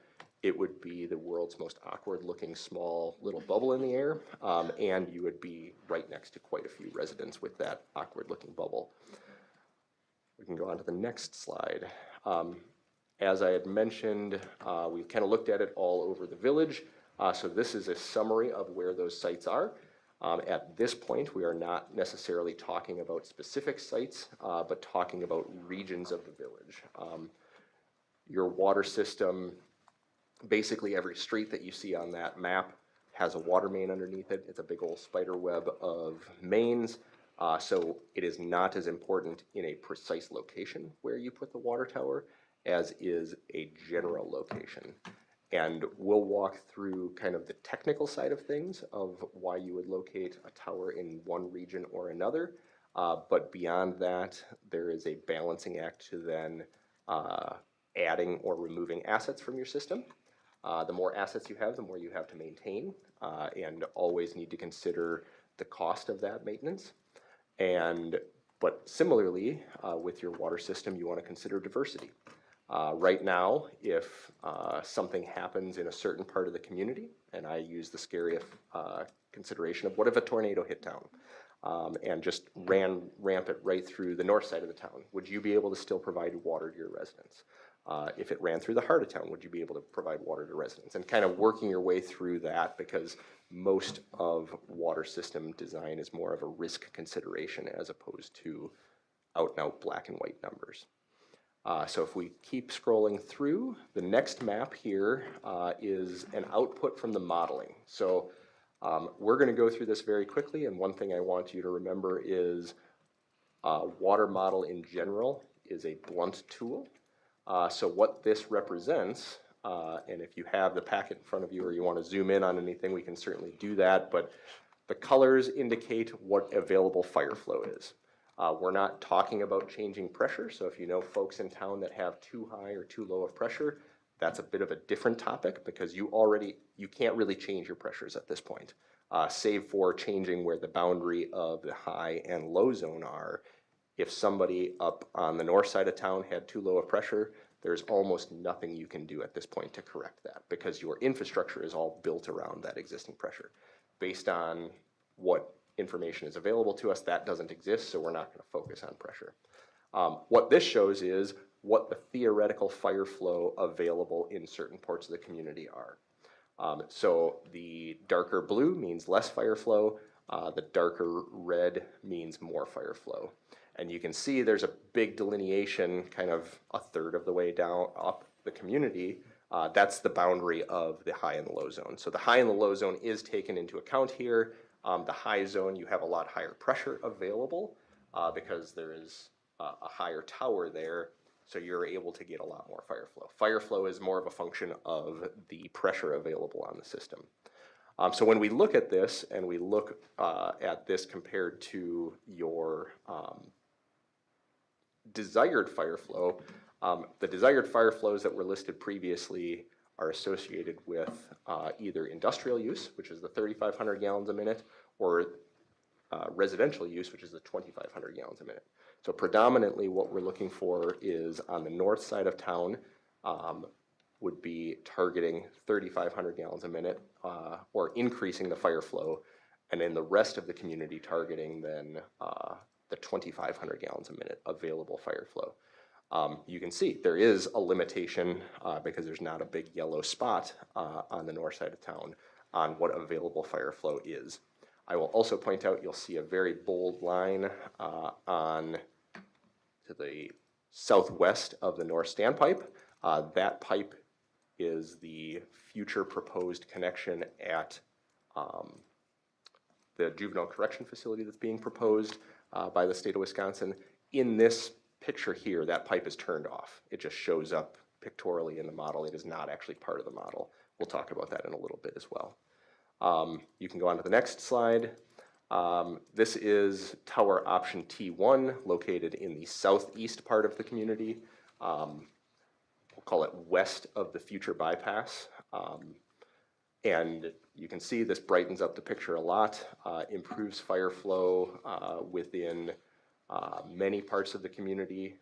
it would be the world's most awkward looking small little bubble in the air, and you would be right next to quite a few residents with that awkward looking bubble. We can go on to the next slide. As I had mentioned, we've kind of looked at it all over the village. So this is a summary of where those sites are. At this point, we are not necessarily talking about specific sites, but talking about regions of the village. Your water system, basically every street that you see on that map has a water main underneath it. It's a big old spider web of mains. So it is not as important in a precise location where you put the water tower as is a general location. And we'll walk through kind of the technical side of things of why you would locate a tower in one region or another. But beyond that, there is a balancing act to then adding or removing assets from your system. The more assets you have, the more you have to maintain, and always need to consider the cost of that maintenance. But similarly, with your water system, you want to consider diversity. Right now, if something happens in a certain part of the community, and I use the scary consideration of what if a tornado hit town and just ran rampant right through the north side of the town, would you be able to still provide water to your residents? If it ran through the heart of town, would you be able to provide water to residents? And kind of working your way through that, because most of water system design is more of a risk consideration as opposed to out and out black and white numbers. So if we keep scrolling through, the next map here is an output from the modeling. So we're going to go through this very quickly, and one thing I want you to remember is water model in general is a blunt tool. So what this represents, and if you have the packet in front of you or you want to zoom in on anything, we can certainly do that, but the colors indicate what available fire flow is. We're not talking about changing pressure, so if you know folks in town that have too high or too low of pressure, that's a bit of a different topic because you can't really change your pressures at this point, save for changing where the boundary of the high and low zone are. If somebody up on the north side of town had too low of pressure, there's almost nothing you can do at this point to correct that because your infrastructure is all built around that existing pressure. Based on what information is available to us, that doesn't exist, so we're not going to focus on pressure. What this shows is what the theoretical fire flow available in certain parts of the community are. So the darker blue means less fire flow, the darker red means more fire flow. And you can see there's a big delineation kind of a third of the way down up the community. That's the boundary of the high and the low zone. So the high and the low zone is taken into account here. The high zone, you have a lot higher pressure available because there is a higher tower there, so you're able to get a lot more fire flow. Fire flow is more of a function of the pressure available on the system. So when we look at this, and we look at this compared to your desired fire flow, the desired fire flows that were listed previously are associated with either industrial use, which is the 3,500 gallons a minute, or residential use, which is the 2,500 gallons a minute. So predominantly what we're looking for is on the north side of town would be targeting 3,500 gallons a minute or increasing the fire flow, and in the rest of the community targeting then the 2,500 gallons a minute available fire flow. You can see there is a limitation because there's not a big yellow spot on the north side of town on what available fire flow is. I will also point out you'll see a very bold line on to the southwest of the north standpipe. That pipe is the future proposed connection at the juvenile correction facility that's being proposed by the state of Wisconsin. In this picture here, that pipe is turned off. It just shows up pictorially in the model. It is not actually part of the model. We'll talk about that in a little bit as well. You can go on to the next slide. This is tower option T1, located in the southeast part of the community. We'll call it west of the future bypass. And you can see this brightens up the picture a lot, improves fire flow within many parts of the community,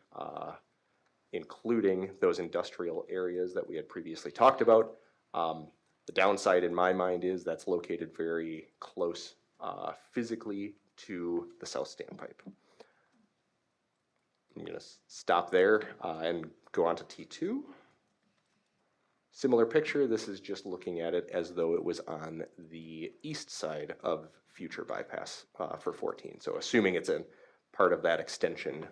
including those industrial areas that we had previously talked about. The downside in my mind is that's located very close physically to the south standpipe. I'm going to stop there and go on to T2. Similar picture, this is just looking at it as though it was on the east side of future bypass for 14. So assuming it's a part of that extension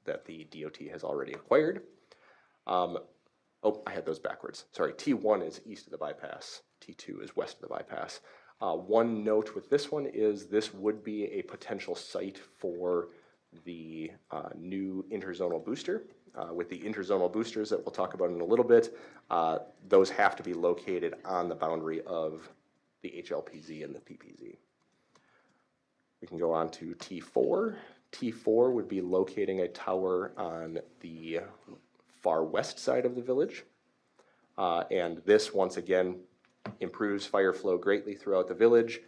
that the DOT has already acquired. Oh, I had those backwards. Sorry, T1 is east of the bypass, T2 is west of the bypass. One note with this one is this would be a potential site for the new interzonal booster. With the interzonal boosters that we'll talk about in a little bit, those have to be located on the boundary of the HLPZ and the PPZ. We can go on to T4. T4 would be locating a tower on the far west side of the village. And this, once again, improves fire flow greatly throughout the village,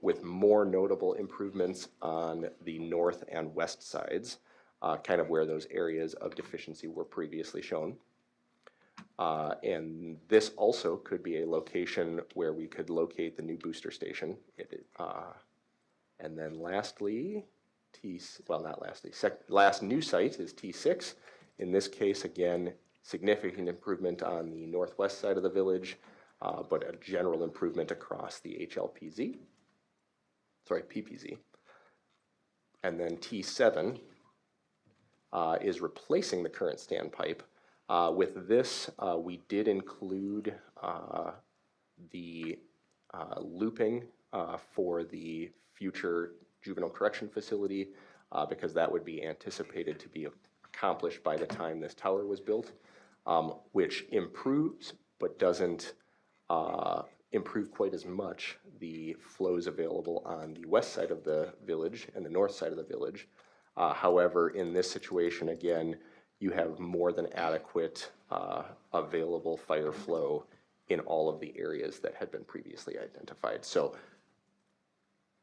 with more notable improvements on the north and west sides, kind of where those areas of deficiency were previously shown. And this also could be a location where we could locate the new booster station. And then lastly, last new site is T6. In this case, again, significant improvement on the northwest side of the village, but a general improvement across the PPZ. And then T7 is replacing the current standpipe. With this, we did include the looping for the future juvenile correction facility, because that would be anticipated to be accomplished by the time this tower was built, which improves but doesn't improve quite as much the flows available on the west side of the village and the north side of the village. However, in this situation, again, you have more than adequate available fire flow in all of the areas that had been previously identified. So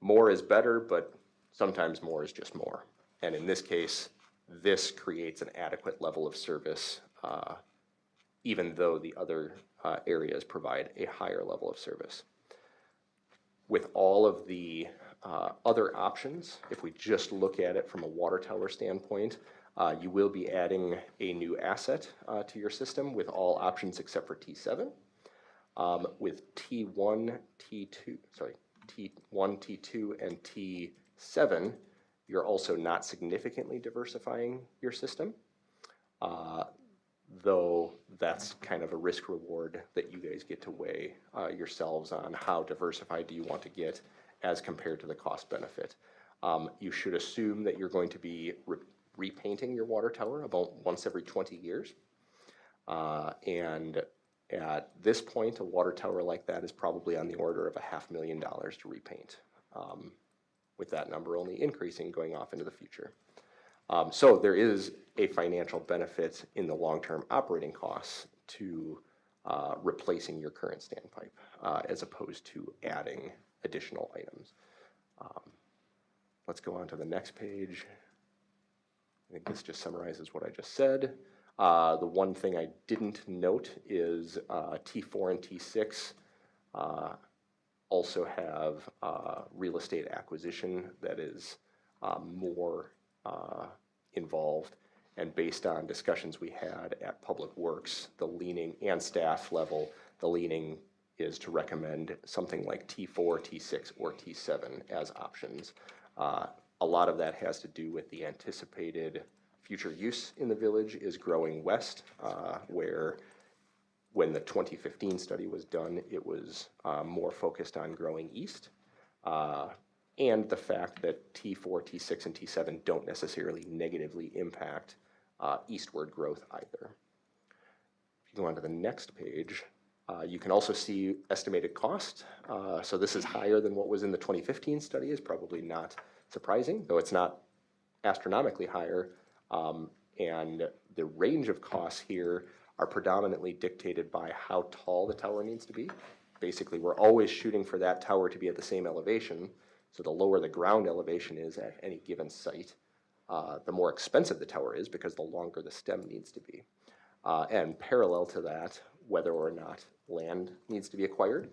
more is better, but sometimes more is just more. And in this case, this creates an adequate level of service, even though the other areas provide a higher level of service. With all of the other options, if we just look at it from a water tower standpoint, you will be adding a new asset to your system with all options except for T7. With T1, T2, and T7, you're also not significantly diversifying your system, though that's kind of a risk reward that you guys get to weigh yourselves on how diversified do you want to get as compared to the cost benefit. You should assume that you're going to be repainting your water tower about once every 20 years. And at this point, a water tower like that is probably on the order of $500,000 to repaint, with that number only increasing going off into the future. So there is a financial benefit in the long-term operating costs to replacing your current standpipe as opposed to adding additional items. Let's go on to the next page. I think this just summarizes what I just said. The one thing I didn't note is T4 and T6 also have real estate acquisition that is more involved. And based on discussions we had at Public Works, the leaning and staff level, the leaning is to recommend something like T4, T6, or T7 as options. A lot of that has to do with the anticipated future use in the village is growing west, where when the 2015 study was done, it was more focused on growing east. and the fact that T4, T6, and T7 don't necessarily negatively impact eastward growth either. If you go on to the next page, you can also see estimated cost. So this is higher than what was in the 2015 study, is probably not surprising, though it's not astronomically higher. And the range of costs here are predominantly dictated by how tall the tower needs to be. Basically, we're always shooting for that tower to be at the same elevation. So the lower the ground elevation is at any given site, the more expensive the tower is because the longer the stem needs to be. And parallel to that, whether or not land needs to be acquired,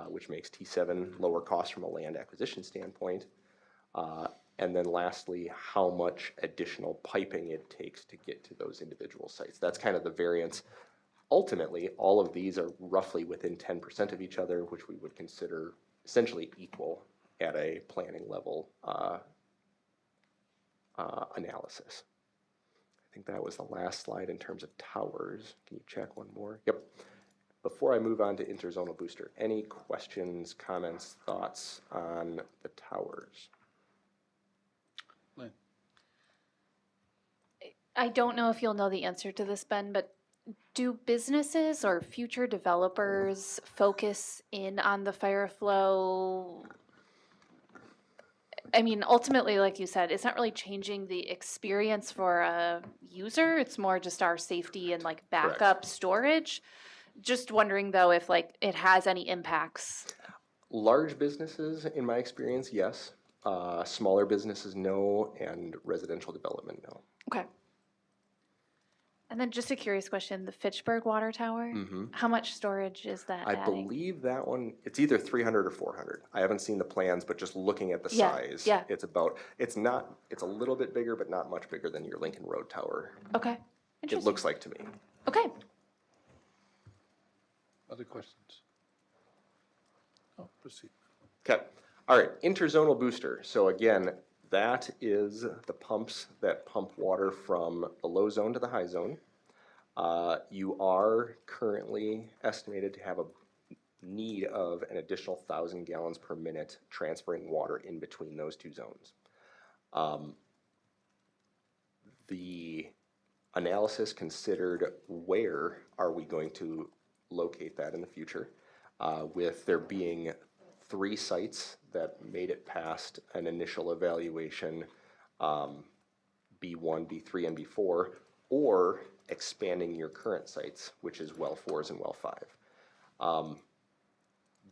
which makes T7 lower cost from a land acquisition standpoint. And then lastly, how much additional piping it takes to get to those individual sites. That's kind of the variance. Ultimately, all of these are roughly within 10% of each other, which we would consider essentially equal at a planning level analysis. I think that was the last slide in terms of towers. Can you check one more? Yep. Before I move on to interzonal booster, any questions, comments, thoughts on the towers? Lynn. I don't know if you'll know the answer to this, Ben, but do businesses or future developers focus in on the fire flow? I mean, ultimately, like you said, it's not really changing the experience for a user. It's more just our safety and like backup storage. Just wondering though if like it has any impacts. Large businesses, in my experience, yes. Smaller businesses, no, and residential development, no. Okay. And then just a curious question, the Fitchburg Water Tower, how much storage is that I adding? believe that one, it's either 300 or 400. I haven't seen the plans, but just looking at the size, it's about, it's a little bit bigger, but not much bigger than your Lincoln Road Tower. Okay, It looks like to me. Okay. Other questions? Oh, proceed. Okay. All right, interzonal booster. So again, that is the pumps that pump water from the low zone to the high zone. You are currently estimated to have a need of an additional 1,000 gallons per minute transferring water in between those two zones. The analysis considered where are we going to locate that in the future, with there being 3 sites that made it past an initial evaluation, B1, B3, and B4, or expanding your current sites, which is well 4s and well 5.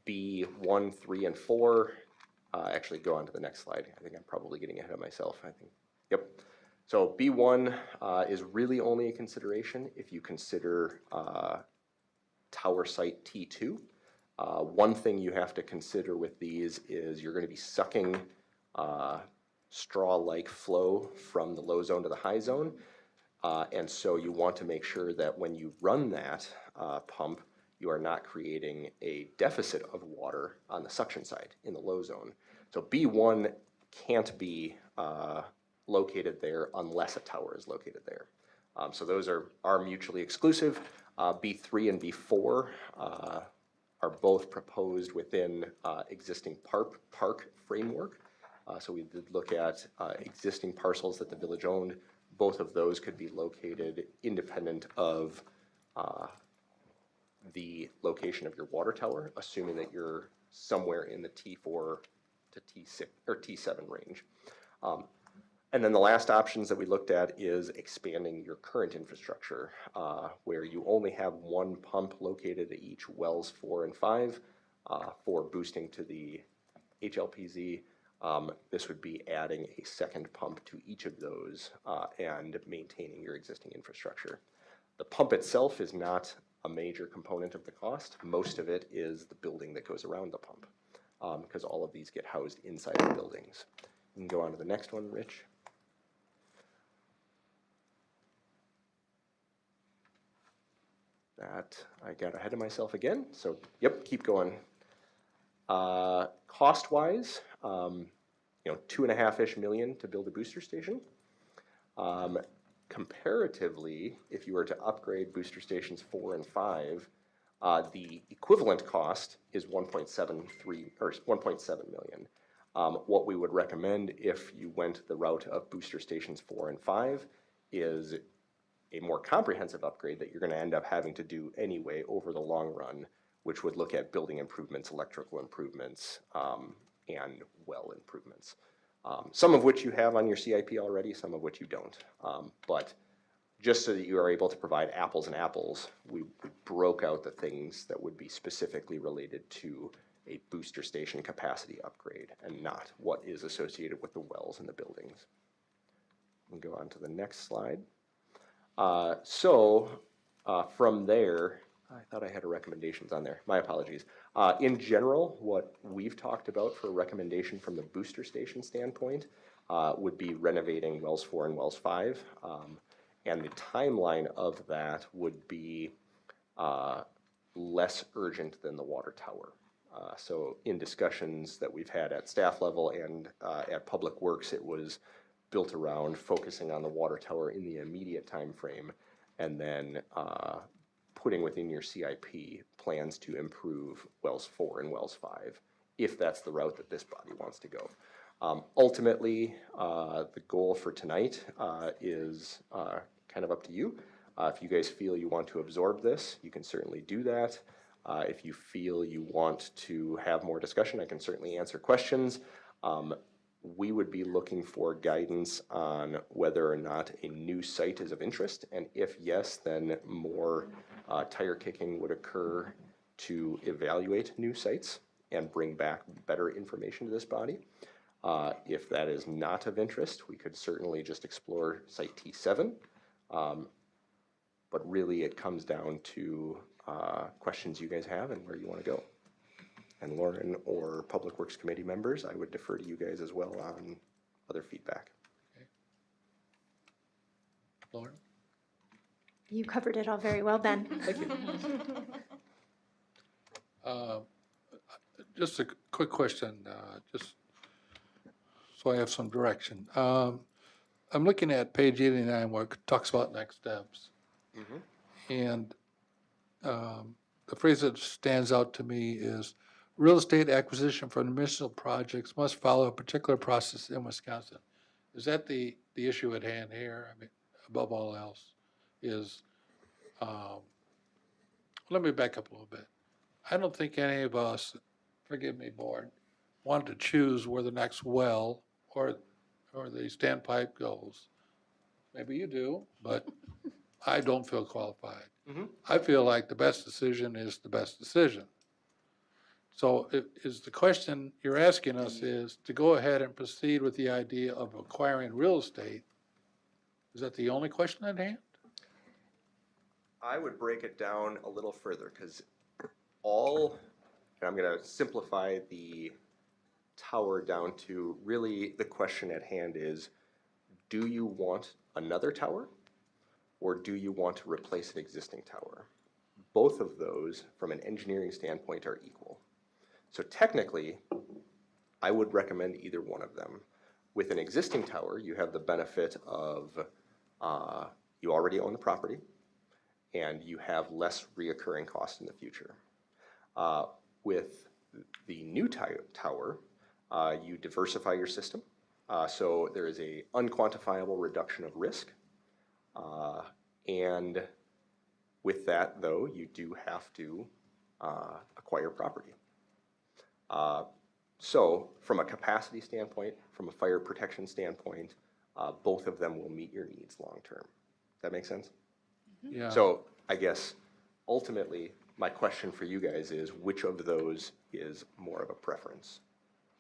B1, 3, and 4, actually go on to the next slide. I think I'm probably getting ahead of myself. I think, yep. So B1 is really only a consideration if you consider tower site T2. One thing you have to consider with these is you're going to be sucking straw-like flow from the low zone to the high zone. And so you want to make sure that when you run that pump, you are not creating a deficit of water on the suction side in the low zone. So B1 can't be located there unless a tower is located there. So those are mutually exclusive. B3 and B4 are both proposed within existing park framework. So we did look at existing parcels that the village owned. Both of those could be located independent of the location of your water tower, assuming that you're somewhere in the T4 to T6 or T7 range. And then the last options that we looked at is expanding your current infrastructure, where you only have one pump located at each wells 4 and 5 for boosting to the HLPZ. This would be adding a second pump to each of those and maintaining your existing infrastructure. The pump itself is not a major component of the cost. Most of it is the building that goes around the pump, because all of these get housed inside the buildings. You can go on to the next one, Rich. That I got ahead of myself again, so yep, keep going. Cost-wise, $2.5-ish million to build a booster station. Comparatively, if you were to upgrade booster stations 4 and 5, the equivalent cost is 1.7 million. What we would recommend if you went the route of booster stations 4 and 5 is a more comprehensive upgrade that you're going to end up having to do anyway over the long run, which would look at building improvements, electrical improvements, and well improvements. Some of which you have on your CIP already, some of which you don't. But just so that you are able to provide apples and apples, we broke out the things that would be specifically related to a booster station capacity upgrade and not what is associated with the wells in the buildings. We'll go on to the next slide. From there, I thought I had recommendations on there. My apologies. In general, what we've talked about for a recommendation from the booster station standpoint would be renovating wells 4 and wells 5. And the timeline of that would be less urgent than the water tower. So in discussions that we've had at staff level and at Public Works, it was built around focusing on the water tower in the immediate time frame, and then putting within your CIP plans to improve wells 4 and wells 5, if that's the route that this body wants to go. Ultimately, the goal for tonight is kind of up to you. If you guys feel you want to absorb this, you can certainly do that. If you feel you want to have more discussion, I can certainly answer questions. We would be looking for guidance on whether or not a new site is of interest, and if yes, then more tire kicking would occur to evaluate new sites and bring back better information to this body. If that is not of interest, we could certainly just explore site T7, but really it comes down to questions you guys have and where you want to go. And Lauren or Public Works Committee members, I would defer to you guys as well on other feedback. Okay. Lauren? You covered it all very well, Ben. Thank you. Just a quick question, just so I have some direction. I'm looking at page 89 where it talks about next steps. Mm-hmm. And the phrase that stands out to me is, real estate acquisition for municipal projects must follow a particular process in Wisconsin. Is that the issue at hand here? I mean, above all else, is, let me back up a little bit. I don't think any of us, forgive me, board, want to choose where the next well or the standpipe goes. Maybe you do, but I don't feel qualified. Mm-hmm. I feel like the best decision is the best decision. So is the question you're asking us is to go ahead and proceed with the idea of acquiring real estate. Is that the only question at hand? I would break it down a little further because and I'm going to simplify the tower down to really the question at hand is, do you want another tower or do you want to replace an existing tower? Both of those, from an engineering standpoint, are equal. So technically, I would recommend either one of them. With an existing tower, you have the benefit of you already own the property and you have less reoccurring costs in the future. With the new tower, you diversify your system. So there is a unquantifiable reduction of risk. And with that, though, you do have to acquire property. So from a capacity standpoint, from a fire protection standpoint, both of them will meet your needs long term. Does that make sense? Yeah. So I guess ultimately my question for you guys is, which of those is more of a preference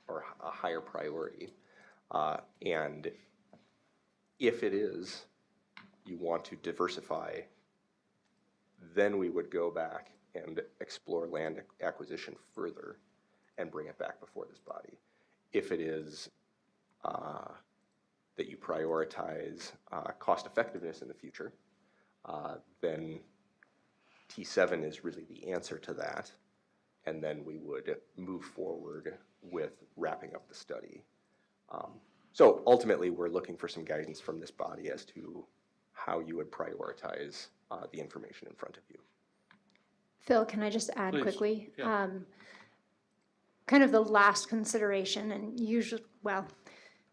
or a higher priority? And if it is, you want to diversify, then we would go back and explore land acquisition further and bring it back before this body. If it is that you prioritize cost effectiveness in the future, then T7 is really the answer to that. And then we would move forward with wrapping up the study. So ultimately, we're looking for some guidance from this body as to how you would prioritize the information in front of you. Phil, can I just add Please. quickly? Yeah. kind of the last consideration, and usually, well,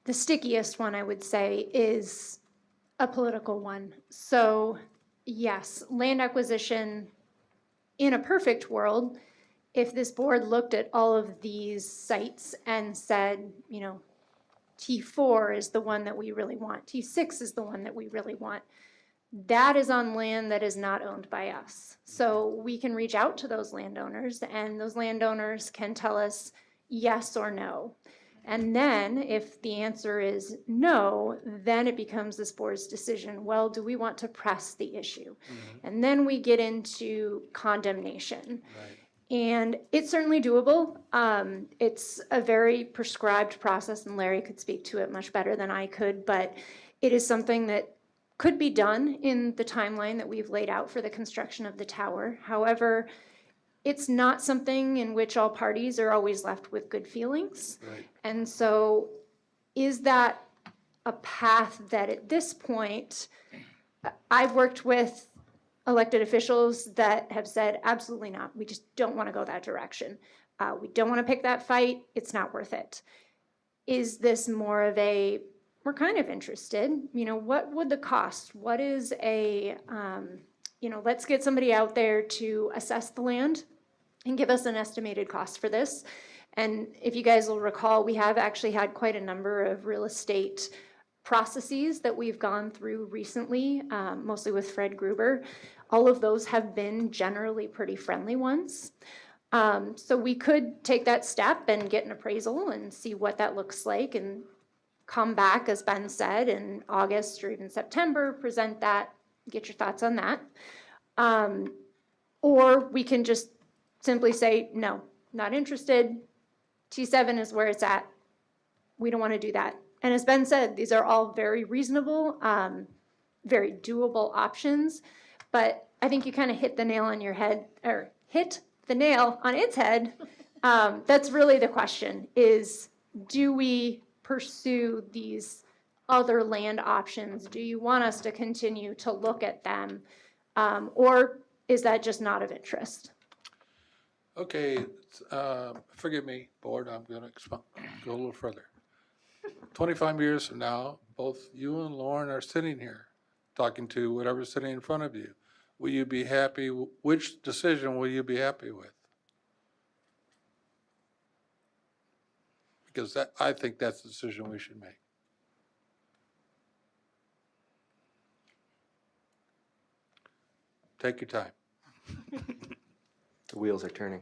the stickiest one I would say is a political one. So yes, land acquisition, in a perfect world, if this board looked at all of these sites and said, you know, T4 is the one that we really want, T6 is the one that we really want, that is on land that is not owned by us. So we can reach out to those landowners, and those landowners can tell us yes or no. And then if the answer is no, then it becomes this board's decision. Well, do we want to press the issue? And then we get into condemnation. And it's certainly doable. It's a very prescribed process, and Larry could speak to it much better than I could, but it is something that could be done in the timeline that we've laid out for the construction of the tower. However, it's not something in which all parties are always left with good feelings. And so is that a path that at this point, I've worked with elected officials that have said, absolutely not. We just don't want to go that direction. We don't want to pick that fight. It's not worth it. Is this more of a, we're kind of interested, you know, what would the cost? What is a, you know, let's get somebody out there to assess the land and give us an estimated cost for this. And if you guys will recall, we have actually had quite a number of real estate processes that we've gone through recently, mostly with Fred Gruber. All of those have been generally pretty friendly ones. So we could take that step and get an appraisal and see what that looks like and come back, as Ben said, in August or even September, present that, get your thoughts on that. Or we can just simply say, no, not interested. T7 is where it's at. We don't want to do that. And as Ben said, these are all very reasonable, very doable options. But I think you kind of hit the nail on your head, or hit the nail on its head. That's really the question, is do we pursue these other land options? Do you want us to continue to look at them? Or is that just not of interest? Okay, forgive me, board, I'm going to go a little further. 25 years from now, both you and Lauren are sitting here talking to whatever's sitting in front of you. Will you be happy? Which decision will you be happy with? Because that, I think that's the decision we should make. Take your time. The wheels are turning.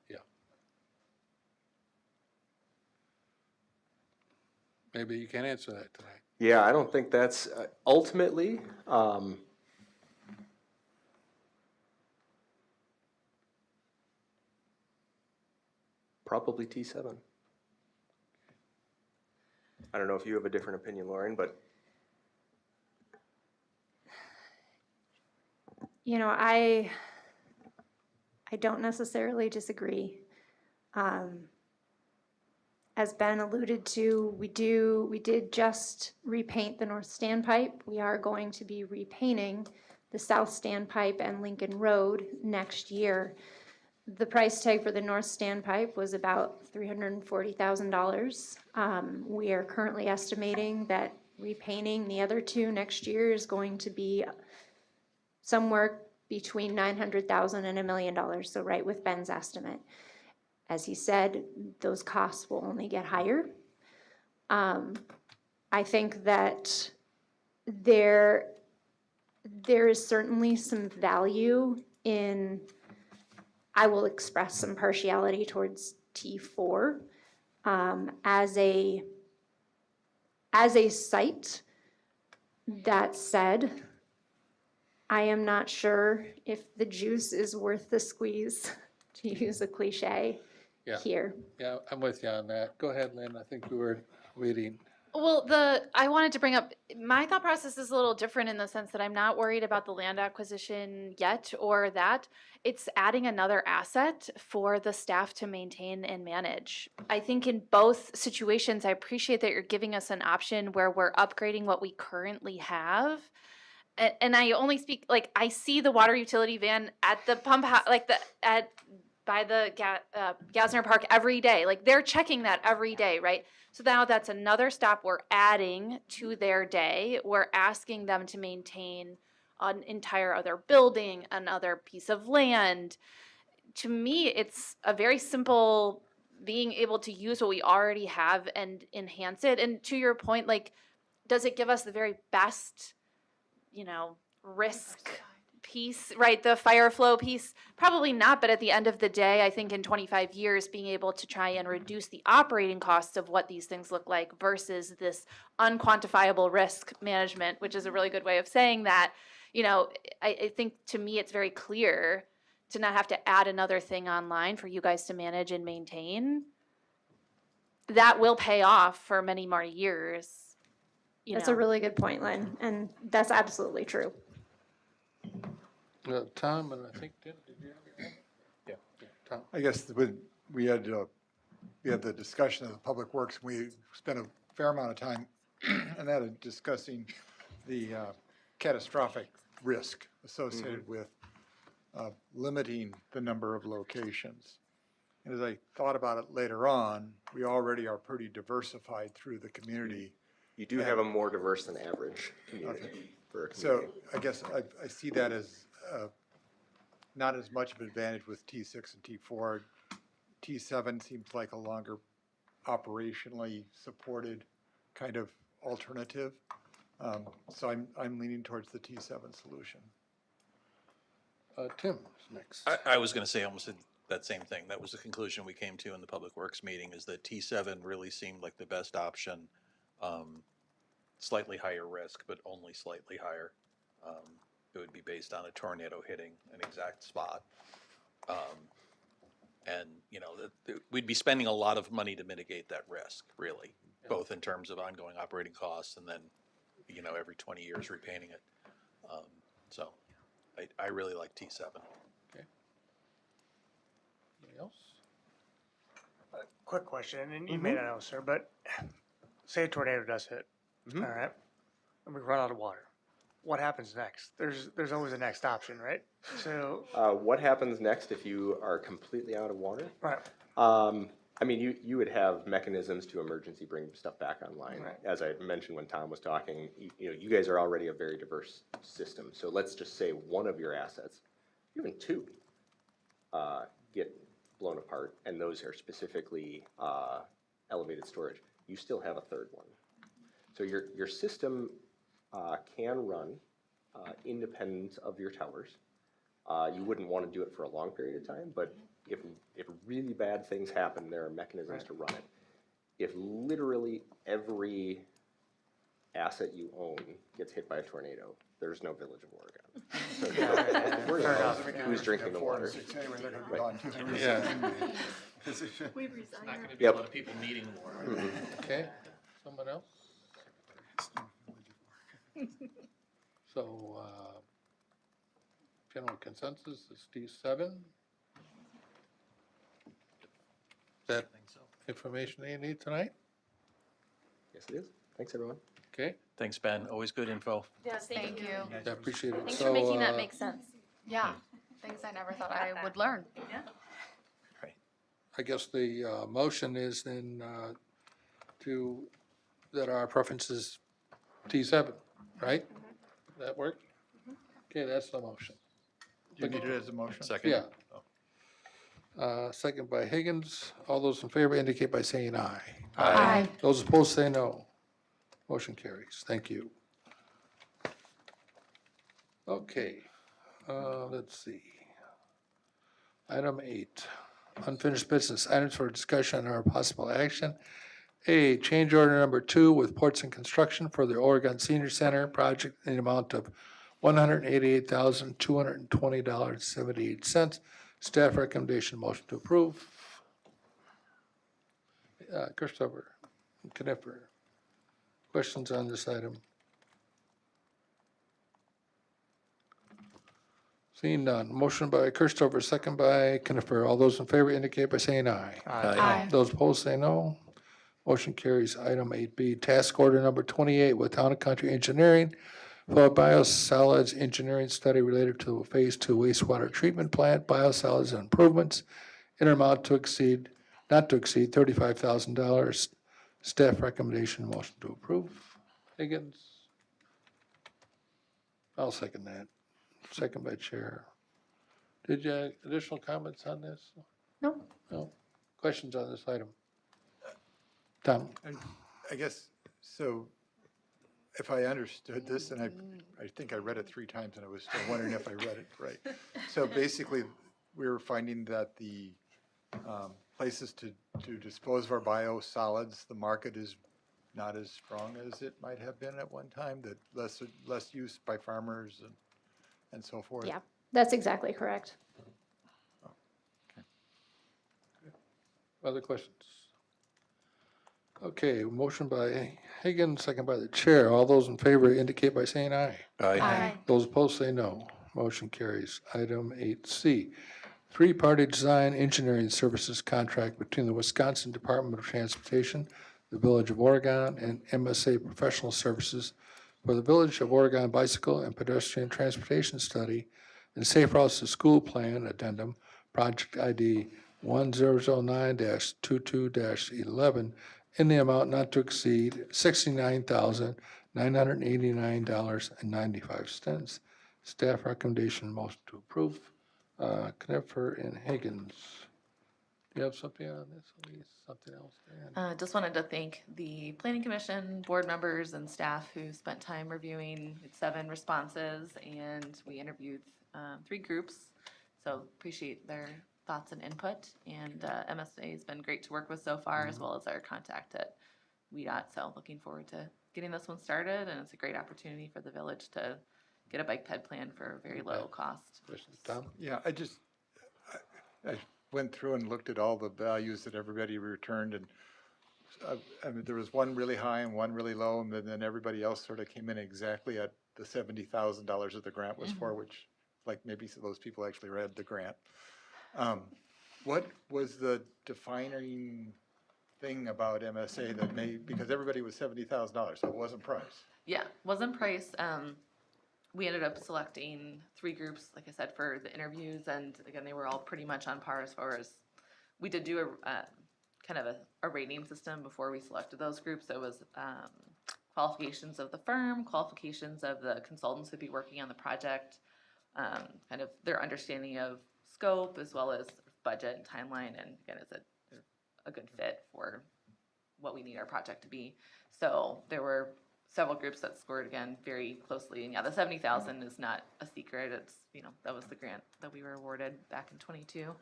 Yeah. Maybe you can't answer that tonight. Yeah, I don't think that's ultimately. Probably T7. I don't know if you have a different opinion, Lauren, but. You know, I don't necessarily disagree. As Ben alluded to, we did just repaint the north standpipe. We are going to be repainting the south standpipe and Lincoln Road next year. The price tag for the north standpipe was about $340,000. We are currently estimating that repainting the other two next year is going to be somewhere between $900,000 and $1 million, so right with Ben's estimate. As he said, those costs will only get higher. I think that there is certainly some value in, I will express some partiality towards T4 as a site. That said, I am not sure if the juice is worth the squeeze, to use a cliche here. Yeah, I'm with you on that. Go ahead, Lynn. I think we were waiting. Well, I wanted to bring up, my thought process is a little different in the sense that I'm not worried about the land acquisition yet or that. It's adding another asset for the staff to maintain and manage. I think in both situations, I appreciate that you're giving us an option where we're upgrading what we currently have. And I only speak, like, I see the water utility van at the pump house, like at by the Gassner Park every day. Like they're checking that every day, right? So now that's another stop we're adding to their day. We're asking them to maintain an entire other building, another piece of land. To me, it's a very simple being able to use what we already have and enhance it. And to your point, like, does it give us the very best, risk piece, right? The fire flow piece? Probably not, but at the end of the day, I think in 25 years, being able to try and reduce the operating costs of what these things look like versus this unquantifiable risk management, which is a really good way of saying that, I think to me it's very clear to not have to add another thing online for you guys to manage and maintain. That will pay off for many more years. That's a really good point, Lynn, and that's absolutely true. Tom, and I think Tim, did you have anything? Yeah, Tom. I guess when we had the discussion of the Public Works, we spent a fair amount of time on that discussing the catastrophic risk associated with limiting the number of locations. And as I thought about it later on, we already are pretty diversified through the community. You do have a more diverse than average community for a community. So I guess I see that as not as much of an advantage with T6 and T4. T7 seems like a longer operationally supported kind of alternative. So I'm leaning towards the T7 solution. Tim is next. I was going to say almost that same thing. That was the conclusion we came to in the Public Works meeting, is that T7 really seemed like the best option. Slightly higher risk, but only slightly higher. It would be based on a tornado hitting an exact spot. And, we'd be spending a lot of money to mitigate that risk, really, both in terms of ongoing operating costs and then, every 20 years repainting it. So I really like T7. Okay. Anybody else? Quick question, and you may not know, sir, but say a tornado does hit, all right, and we run out of water. What happens next? There's always a next option, right? So what happens next if you are completely out of water? Right. I mean, you would have mechanisms to emergency bring stuff back online. Right. As I mentioned when Tom was talking, you guys are already a very diverse system. So let's just say one of your assets, even two, get blown apart, and those are specifically elevated storage. You still have a third one. So your system can run independent of your towers. You wouldn't want to do it for a long period of time, but if really bad things happen, there are mechanisms to run it. If literally every asset you own gets hit by a tornado, there's no Village of Oregon. Worry about who's drinking the water. Yeah. We resign. Not going to be a lot of people needing more. Okay, someone else? So, general consensus is T7. Is that information that you need tonight? Yes, it is. Thanks, everyone. Okay. Thanks, Ben. Always good info. Yes, thank you. I appreciate it. Thanks So, for making that make sense. Yeah, things I never thought I would learn. Yeah. I guess the motion is then that our preference is T7, right? That work? Okay, that's the motion. Do you need it as a motion? Second. Yeah. Second by Higgins. All those in favor indicate by saying aye. Aye. Those opposed say no. Motion carries. Thank you. Okay, let's see. Item 8, unfinished business. Items for discussion or possible action. A, change order number 2 with Ports and Construction for the Oregon Senior Center project in the amount of $188,220.78. Staff recommendation, motion to approve. Christopher, Knipper, questions on this item? Seeing none. Motion by Christopher, second by Knipper. All those in favor indicate by saying aye. Aye. Those opposed say no. Motion carries. Item 8B, task order number 28 with Town and Country Engineering for a biosolids engineering study related to Phase 2 wastewater treatment plant, biosolids and improvements in an amount not to exceed $35,000. Staff recommendation, motion to approve. Higgins? I'll second that. Second by Chair. Did you have additional comments on this? No. No. Questions on this item? Tom? I guess, so if I understood this, and I think I read it 3 times and I was still wondering if I read it right. So basically, we were finding that the places to dispose of our biosolids, the market is not as strong as it might have been at one time, that less use by farmers and so forth. Yeah, that's exactly correct. Other questions? Okay, motion by Higgins, second by the chair. All those in favor indicate by saying aye. Aye. Those opposed say no. Motion carries. Item 8C, three-party design engineering services contract between the Wisconsin Department of Transportation, the Village of Oregon, and MSA Professional Services for the Village of Oregon Bicycle and Pedestrian Transportation Study and Safe Routes to School Plan Addendum, Project ID 1009-22-11, in the amount not to exceed $69,989.95. Staff recommendation, motion to approve. Knepfer and Higgins. Do you have something on this? Elise? Something else? Just wanted to thank the Planning Commission, board members, and staff who spent time reviewing 7 responses, and we interviewed 3 groups. So appreciate their thoughts and input. And MSA has been great to work with so far, as well as our contact at WDOT. So looking forward to getting this one started, and it's a great opportunity for the village to get a bike ped plan for a very low cost. Tom? Yeah, I went through and looked at all the values that everybody returned, and I mean, there was one really high and one really low, and then everybody else sort of came in exactly at the $70,000 that the grant was for, which, like, maybe those people actually read the grant. What was the defining thing about MSA that made, because everybody was $70,000, so it wasn't price? Yeah, wasn't price. We ended up selecting 3 groups, like I said, for the interviews, and again, they were all pretty much on par as far as, we did do a kind of a rating system before we selected those groups. So it was qualifications of the firm, qualifications of the consultants who'd be working on the project, kind of their understanding of scope, as well as budget and timeline, and again, is it a good fit for what we need our project to be. So there were several groups that scored, again, very closely. And yeah, the $70,000 is not a secret. It's, that was the grant that we were awarded back in '22.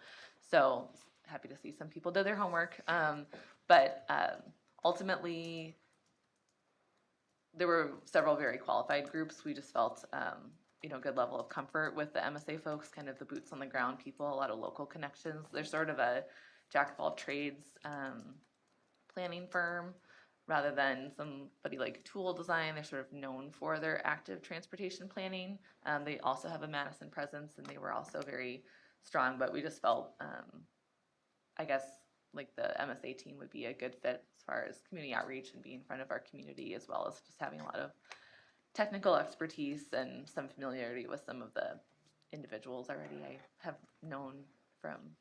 So happy to see some people did their homework. But ultimately, there were several very qualified groups. We just felt, good level of comfort with the MSA folks, kind of the boots on the ground people, a lot of local connections. They're sort of a jack of all trades planning firm, rather than somebody like Tool Design. They're sort of known for their active transportation planning. They also have a Madison presence, and they were also very strong, but we just felt, I guess, like the MSA team would be a good fit as far as community outreach and being in front of our community, as well as just having a lot of technical expertise and some familiarity with some of the individuals already I have known from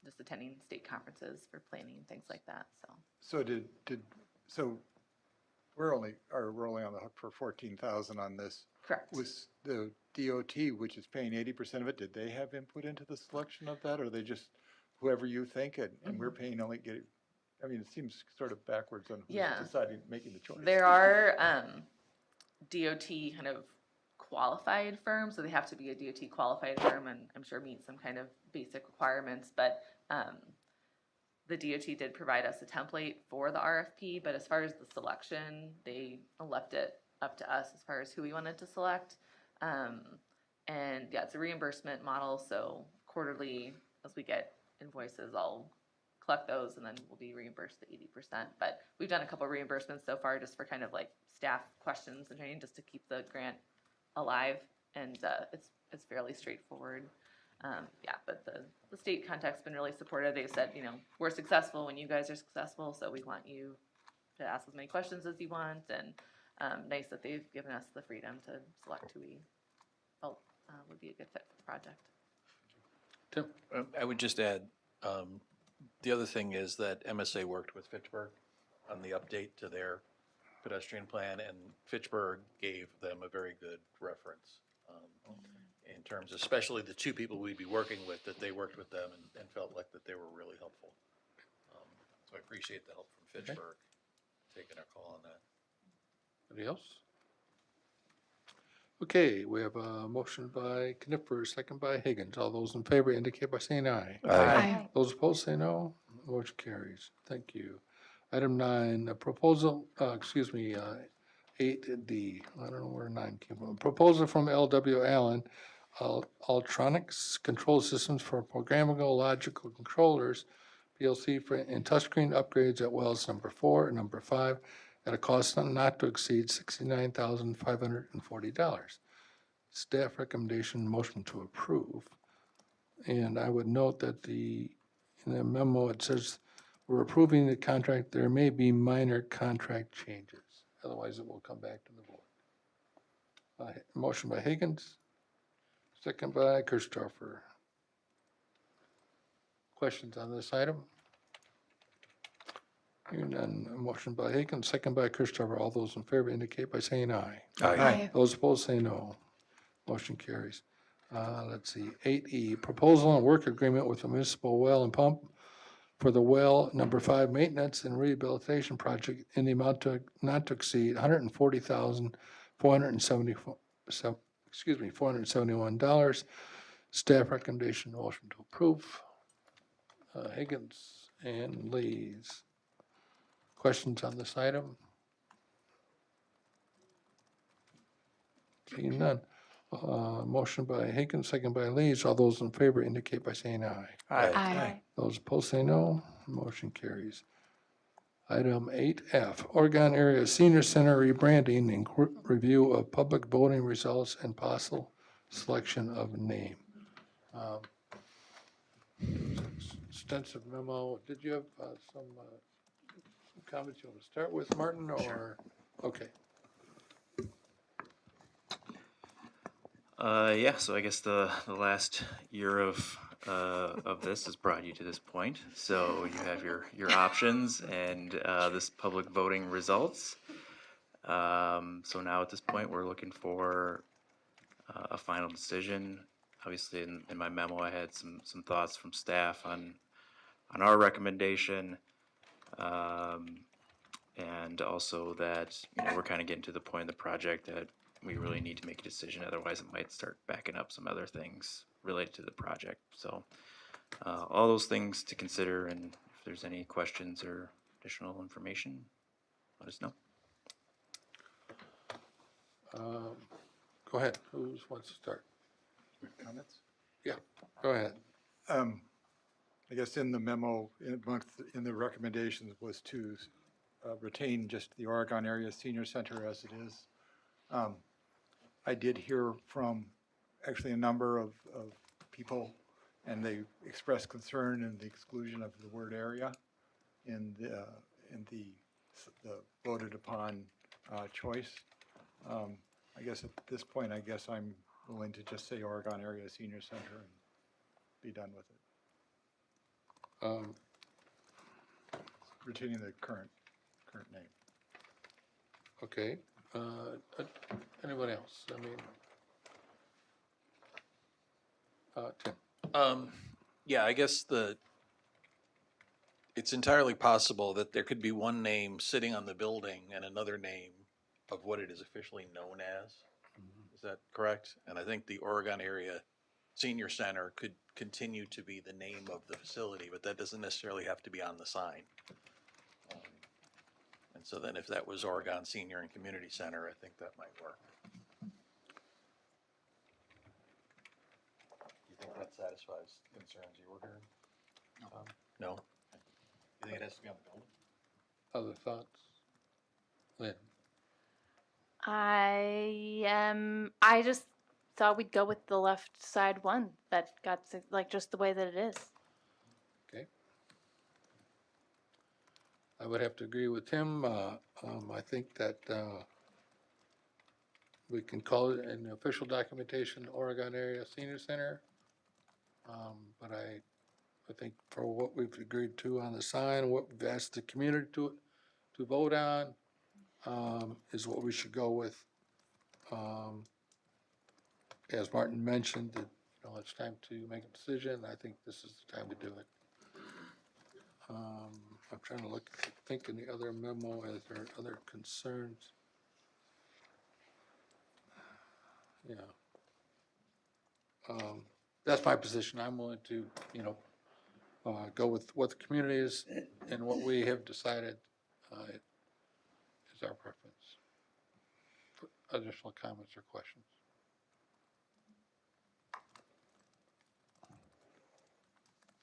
just attending state conferences for planning and things like that. So we're only on the hook for $14,000 on this. Correct. Was the DOT, which is paying 80% of it, did they have input into the selection of that, or are they just whoever you think it, and we're paying only get? I mean, it seems sort of backwards on who's deciding, making the choice. There are DOT kind of qualified firms, so they have to be a DOT qualified firm, and I'm sure meet some kind of basic requirements, but the DOT did provide us a template for the RFP, but as far as the selection, they left it up to us as far as who we wanted to select. And yeah, it's a reimbursement model, so quarterly, as we get invoices, I'll collect those, and then we'll be reimbursed at 80%. But we've done a couple of reimbursements so far, just for kind of like staff questions and training, just to keep the grant alive, and it's fairly straightforward. But the state contact's been really supportive. They've said, we're successful when you guys are successful, so we want you to ask as many questions as you want, and nice that they've given us the freedom to select who we felt would be a good fit for the project. I would just add, The other thing is that MSA worked with Fitchburg on the update to their pedestrian plan, and Fitchburg gave them a very good reference in terms, especially the two people we'd be working with, that they worked with them and felt like that they were really helpful. So I appreciate the help from Fitchburg taking our call on that. Anybody else? Okay, we have a motion by Knipper, second by Higgins. All those in favor indicate by saying aye. Aye. Those opposed say no. Motion carries. Thank you. Item 9, a proposal, 8D. I don't know where 9 came from. Proposal from L.W. Allen, Altronex Control Systems for Programmable Logical Controllers, PLC and touchscreen upgrades at wells number 4 and number 5 at a cost not to exceed $69,540. Staff recommendation, motion to approve. And I would note that in the memo, it says we're approving the contract. There may be minor contract changes. Otherwise, it will come back to the board. Motion by Higgins, second by Kirchhofer. Questions on this item? Hearing none. A motion by Higgins, second by Kirchhofer. All those in favor indicate by saying aye. Aye. Those opposed say no. Motion carries. Let's see, 8E, proposal and work agreement with the Municipal Well and Pump for the well number 5 maintenance and rehabilitation project in the amount to not to exceed $471. Staff recommendation, motion to approve. Higgins and Lees. Questions on this item? Seeing none. Motion by Higgins, second by Lees. All those in favor indicate by saying aye. Aye. Those opposed say no. Motion carries. Item 8F, Oregon Area Senior Center rebranding and review of public voting results and possible selection of name. Extensive memo. Did you have some comments you want to start with, Martin, or? Sure. Okay. Yeah, so I guess the last year of this has brought you to this point. So you have your options and this public voting results. So now at this point, we're looking for a final decision. Obviously, in my memo, I had some thoughts from staff on our recommendation, and also that we're kind of getting to the point in the project that we really need to make a decision, otherwise it might start backing up some other things related to the project. So all those things to consider, and if there's any questions or additional information, let us know. Go ahead. Who wants to start? Comments? Yeah, go ahead. I guess in the memo, in the recommendations was to retain just the Oregon Area Senior Center as it is. I did hear from actually a number of people, and they expressed concern in the exclusion of the word area in the voted upon choice. I guess at this point, I'm willing to just say Oregon Area Senior Center and be done with it. Retaining the current name. Okay. Anyone else? I mean, Tim. Yeah, I guess it's entirely possible that there could be one name sitting on the building and another name of what it is officially known as. Is that correct? And I think the Oregon Area Senior Center could continue to be the name of the facility, but that doesn't necessarily have to be on the sign. And so then if that was Oregon Senior and Community Center, I think that might work. You think that satisfies concerns you were hearing? No? You think it has to be on the building? Other thoughts? Lynn? I just thought we'd go with the left side one that got like just the way that it is. Okay. I would have to agree with him. I think that we can call it in the official documentation Oregon Area Senior Center, but I think for what we've agreed to on the sign, what we've asked the community to vote on, is what we should go with. As Martin mentioned, that, it's time to make a decision. I think this is the time to do it. I'm trying to think in the other memo, is there other concerns? Yeah. That's my position. I'm willing to, go with what the community is and what we have decided is our preference. Additional comments or questions?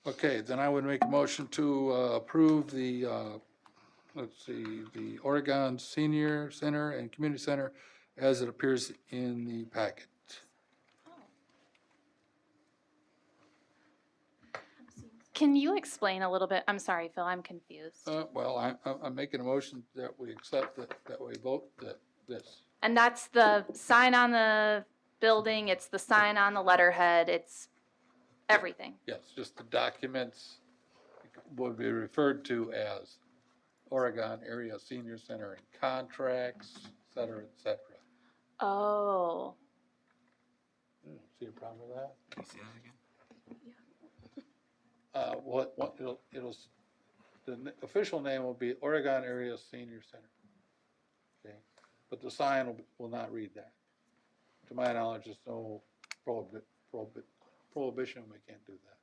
Okay, then I would make a motion to approve the, the Oregon Senior Center and Community Center as it appears in the packet. Can you explain a little bit? I'm sorry, Phil, I'm confused. Well, I'm making a motion that we accept that we vote this. And that's the sign on the building, it's the sign on the letterhead, it's everything. Yes, just the documents would be referred to as Oregon Area Senior Center and contracts, et cetera, et cetera. Oh. See a problem with that? Can you see that again? The official name will be Oregon Area Senior Center. Okay, but the sign will not read that. To my knowledge, there's no prohibition. We can't do that.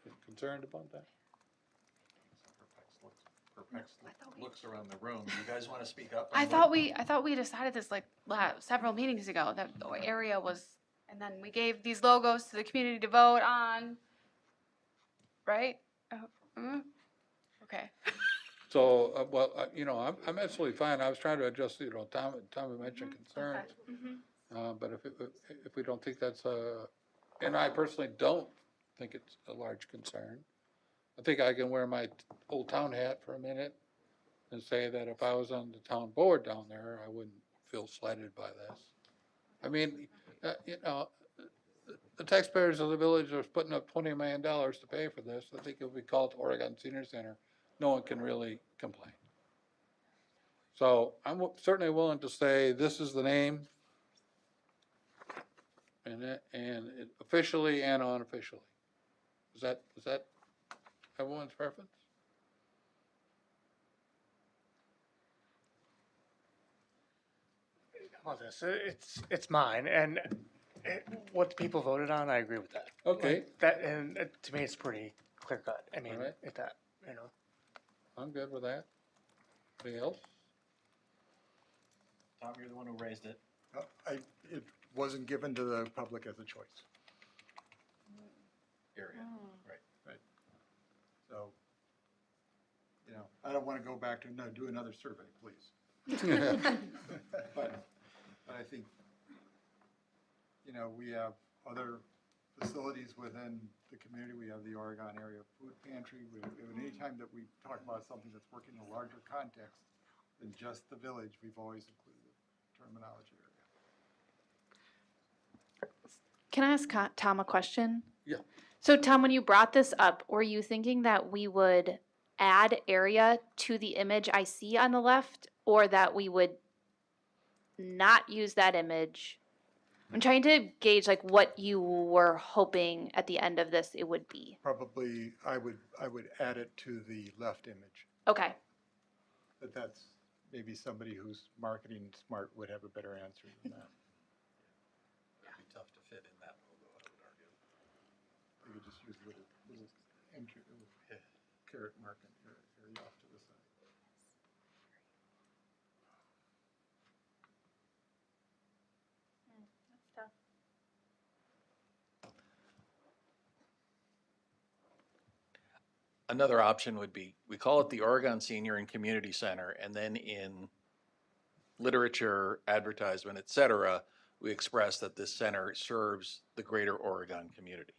You concerned about that? Looks around the room. You guys want to speak up? I thought we decided this like several meetings ago that the area was, and then we gave these logos to the community to vote on. Right? Okay. So, I'm absolutely fine. I was trying to adjust, Tom mentioned concerns. Okay. But if we don't think that's and I personally don't think it's a large concern. I think I can wear my old town hat for a minute and say that if I was on the town board down there, I wouldn't feel slighted by this. I mean, the taxpayers of the village are putting up $20 million to pay for this. I think if we call it Oregon Senior Center, no one can really complain. So I'm certainly willing to say this is the name, and it officially and unofficially. Is that everyone's preference? How about this? It's mine, and what the people voted on, I agree with that. Okay. Like, that, and to me, it's pretty clear cut. I mean, Right. if that, I'm good with that. Anything else? Tom, you're the one who raised it. It wasn't given to the public as a choice. Area, right. So, I don't want to go back to do another survey, please. But I think, we have other facilities within the community. We have the Oregon Area Food Pantry. Any time that we talk about something that's working in a larger context than just the village, we've always included the terminology area. Can I ask Tom a question? Yeah. So Tom, when you brought this up, were you thinking that we would add area to the image I see on the left, or that we would not use that image? I'm trying to gauge like what you were hoping at the end of this it would be. Probably, I would add it to the left image. Okay. But that's maybe somebody who's marketing smart would have a better answer than that. It'd be tough to fit in that logo, I would argue. You could just use a little carrot marking area off to the side. That's tough. Another option would be, we call it the Oregon Senior and Community Center, and then in literature, advertisement, et cetera, we express that this center serves the greater Oregon community.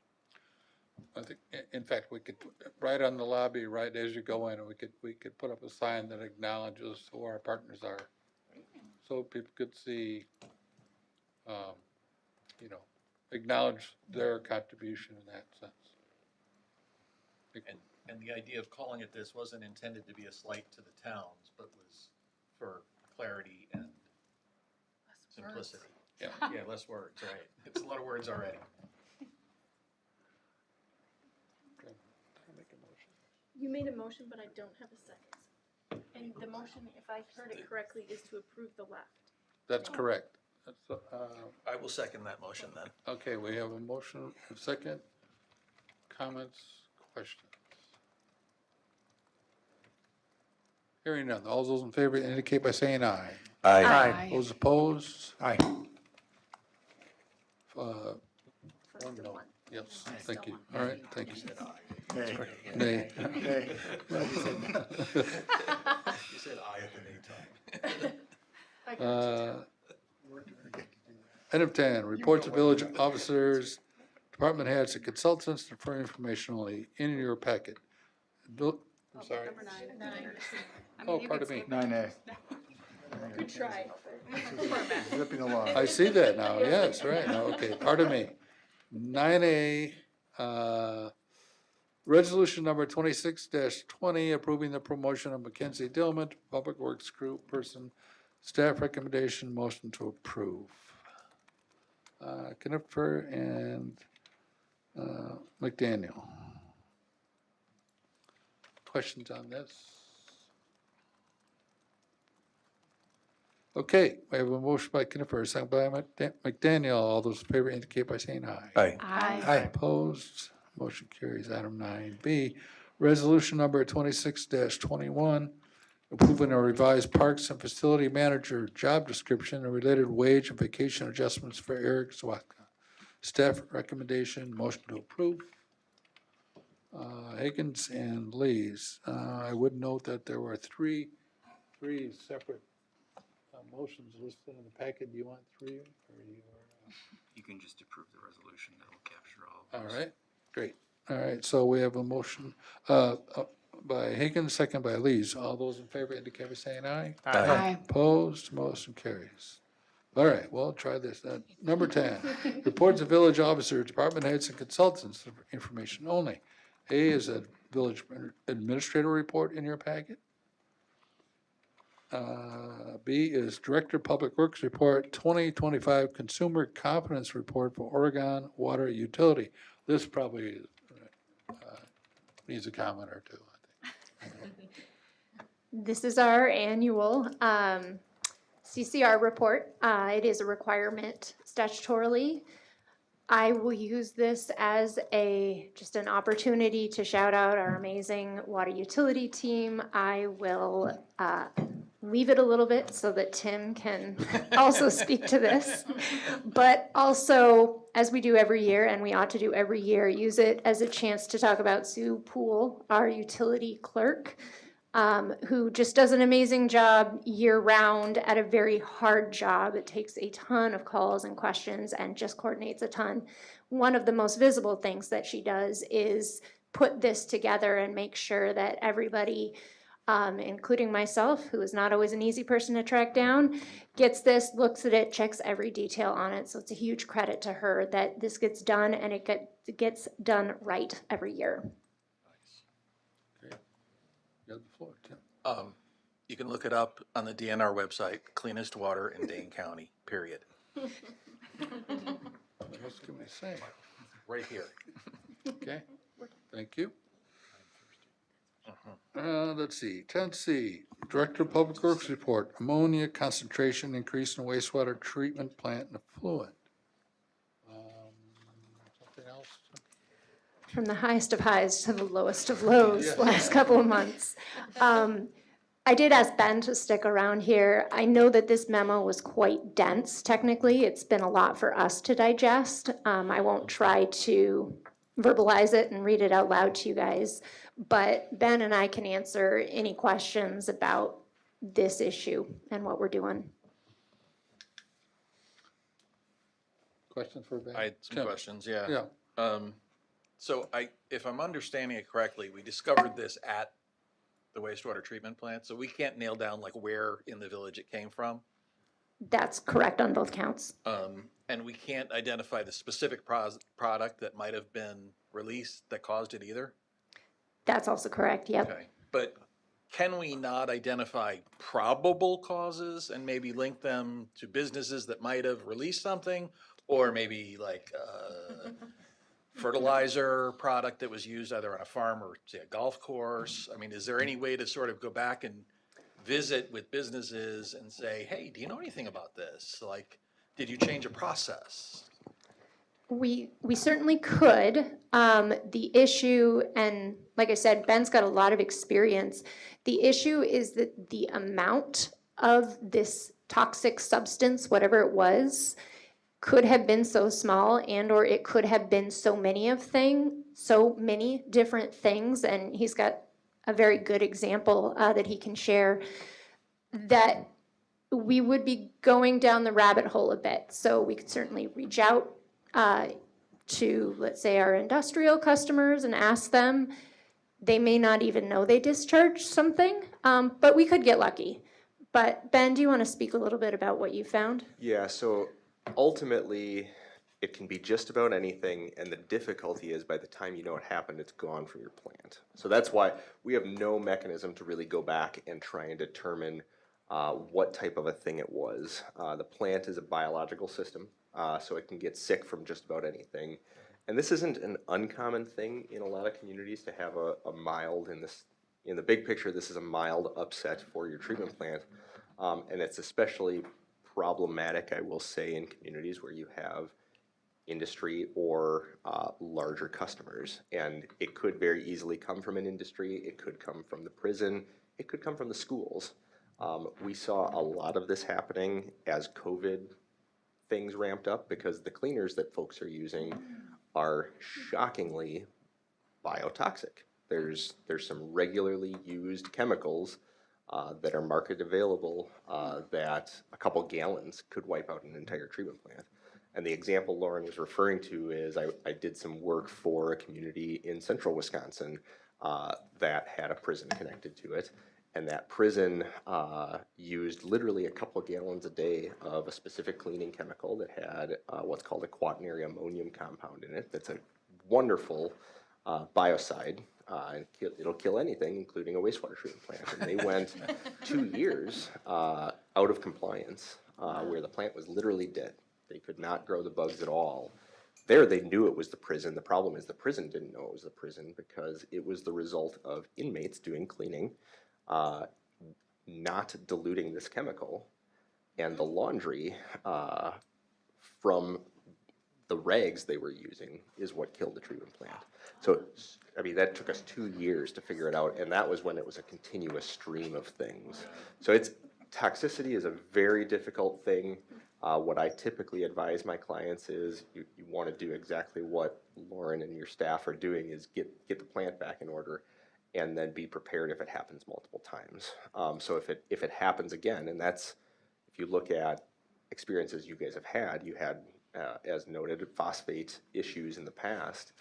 I think, in fact, we could, right on the lobby, right as you go in, we could put up a sign that acknowledges who our partners are. So people could see you know, acknowledge their contribution in that sense. And the idea of calling it this wasn't intended to be a slight to the towns, but was for clarity and simplicity. Yeah. Yeah, less words, right. It's a lot of words already. You made a motion, but I don't have a second. And the motion, if I heard it correctly, is to approve the left. That's correct. That's, I will second that motion then. okay, we have a motion, a second. Comments, questions? Hearing none. All those in favor indicate by saying aye. Aye. Aye. Those opposed? Aye. One no. Yes, thank you. All right, thank you. Nay. Nay. Nay. You said aye at the nay time. Item 10, reports of village officers, department heads, and consultants for information only in your packet. I'm sorry. Number 9. Oh, pardon me. 9A. Good try. Zipping along. I see that now, yes, right, now, okay, pardon me. 9A, resolution number 26-20, approving the promotion of Mackenzie Dillman to Public Works Crew Person. Staff recommendation, motion to approve. Knipfer and McDaniel. Questions on this? Okay, we have a motion by Knipfer, second by McDaniel. All those in favor indicate by saying aye. Aye. Aye. Opposed, motion carries. Item 9B, resolution number 26-21, approving a revised Parks and Facility Manager job description and related wage and vacation adjustments for Eric Zwaska. Staff recommendation, motion to approve. Higgins and Lees. I would note that there were three separate motions listed in the packet. Do you want three? Or You can just approve the resolution that will capture all of all those. right, great. All right, so we have a motion by Higgins, second by Lees. All those in favor indicate by saying aye. Aye. Opposed, motion carries. All right, well, try this. Number 10, reports of village officers, department heads, and consultants, information only. A is a village administrator report in your packet. B is Director of Public Works Report 2025 Consumer Confidence Report for Oregon Water Utility. This probably needs a comment or two, I think. This is our annual CCR report. It is a requirement statutorily. I will use this as just an opportunity to shout out our amazing water utility team. I will leave it a little bit so that Tim can also speak to this. But also, as we do every year, and we ought to do every year, use it as a chance to talk about Sue Poole, our utility clerk, who just does an amazing job year-round at a very hard job. It takes a ton of calls and questions and just coordinates a ton. One of the most visible things that she does is put this together and make sure that everybody, including myself, who is not always an easy person to track down, gets this, looks at it, checks every detail on it. So it's a huge credit to her that this gets done, and it gets done right every year. You have the floor, Tim. You can look it up on the DNR website, cleanest water in Dane County, period. What else can we say? Right here. Okay, thank you. Let's see, 10C, Director of Public Works Report, ammonia concentration increase in wastewater treatment plant and effluent. Something else? From the highest of highs to the lowest of lows Yes. last couple of months. I did ask Ben to stick around here. I know that this memo was quite dense technically. It's been a lot for us to digest. I won't try to verbalize it and read it out loud to you guys, but Ben and I can answer any questions about this issue and what we're doing. Questions for Ben? I had some Tim? questions, yeah. Yeah. So if I'm understanding it correctly, we discovered this at the wastewater treatment plant, so we can't nail down like where in the village it came from? That's correct on both counts. And we can't identify the specific product that might have been released that caused it either? That's also correct, yep. Okay, but can we not identify probable causes and maybe link them to businesses that might have released something? Or maybe like fertilizer product that was used either on a farm or say a golf course? I mean, is there any way to sort of go back and visit with businesses and say, hey, do you know anything about this? Like, did you change a process? We certainly could. The issue, and like I said, Ben's got a lot of experience. The issue is that the amount of this toxic substance, whatever it was, could have been so small, and or it could have been so many different things, and he's got a very good example that he can share, that we would be going down the rabbit hole a bit. So we could certainly reach out to, let's say, our industrial customers and ask them. They may not even know they discharged something, but we could get lucky. But Ben, do you want to speak a little bit about what you found? Yeah, so ultimately, it can be just about anything, and the difficulty is by the time you know it happened, it's gone from your plant. So that's why we have no mechanism to really go back and try and determine what type of a thing it was. The plant is a biological system, so it can get sick from just about anything. And this isn't an uncommon thing in a lot of communities to have a mild, in the big picture, this is a mild upset for your treatment plant. And it's especially problematic, I will say, in communities where you have industry or larger customers. And it could very easily come from an industry, it could come from the prison, it could come from the schools. We saw a lot of this happening as COVID things ramped up because the cleaners that folks are using are shockingly biotoxic. There's some regularly used chemicals that are market available that a couple gallons could wipe out an entire treatment plant. And the example Lauren was referring to is I did some work for a community in central Wisconsin that had a prison connected to it. And that prison used literally a couple gallons a day of a specific cleaning chemical that had what's called a quaternary ammonium compound in it. That's a wonderful biocide. It'll kill anything, including a wastewater treatment plant. And they went 2 years out of compliance where the plant was literally dead. They could not grow the bugs at all. There they knew it was the prison. The problem is the prison didn't know it was the prison because it was the result of inmates doing cleaning, not diluting this chemical, and the laundry from the rags they were using is what killed the treatment plant. So, I mean, that took us 2 years to figure it out, and that was when it was a continuous stream of things. So toxicity is a very difficult thing. What I typically advise my clients is you want to do exactly what Lauren and your staff are doing is get the plant back in order and then be prepared if it happens multiple times. So if it happens again, and that's, if you look at experiences you guys have had, you had, as noted, phosphate issues in the past.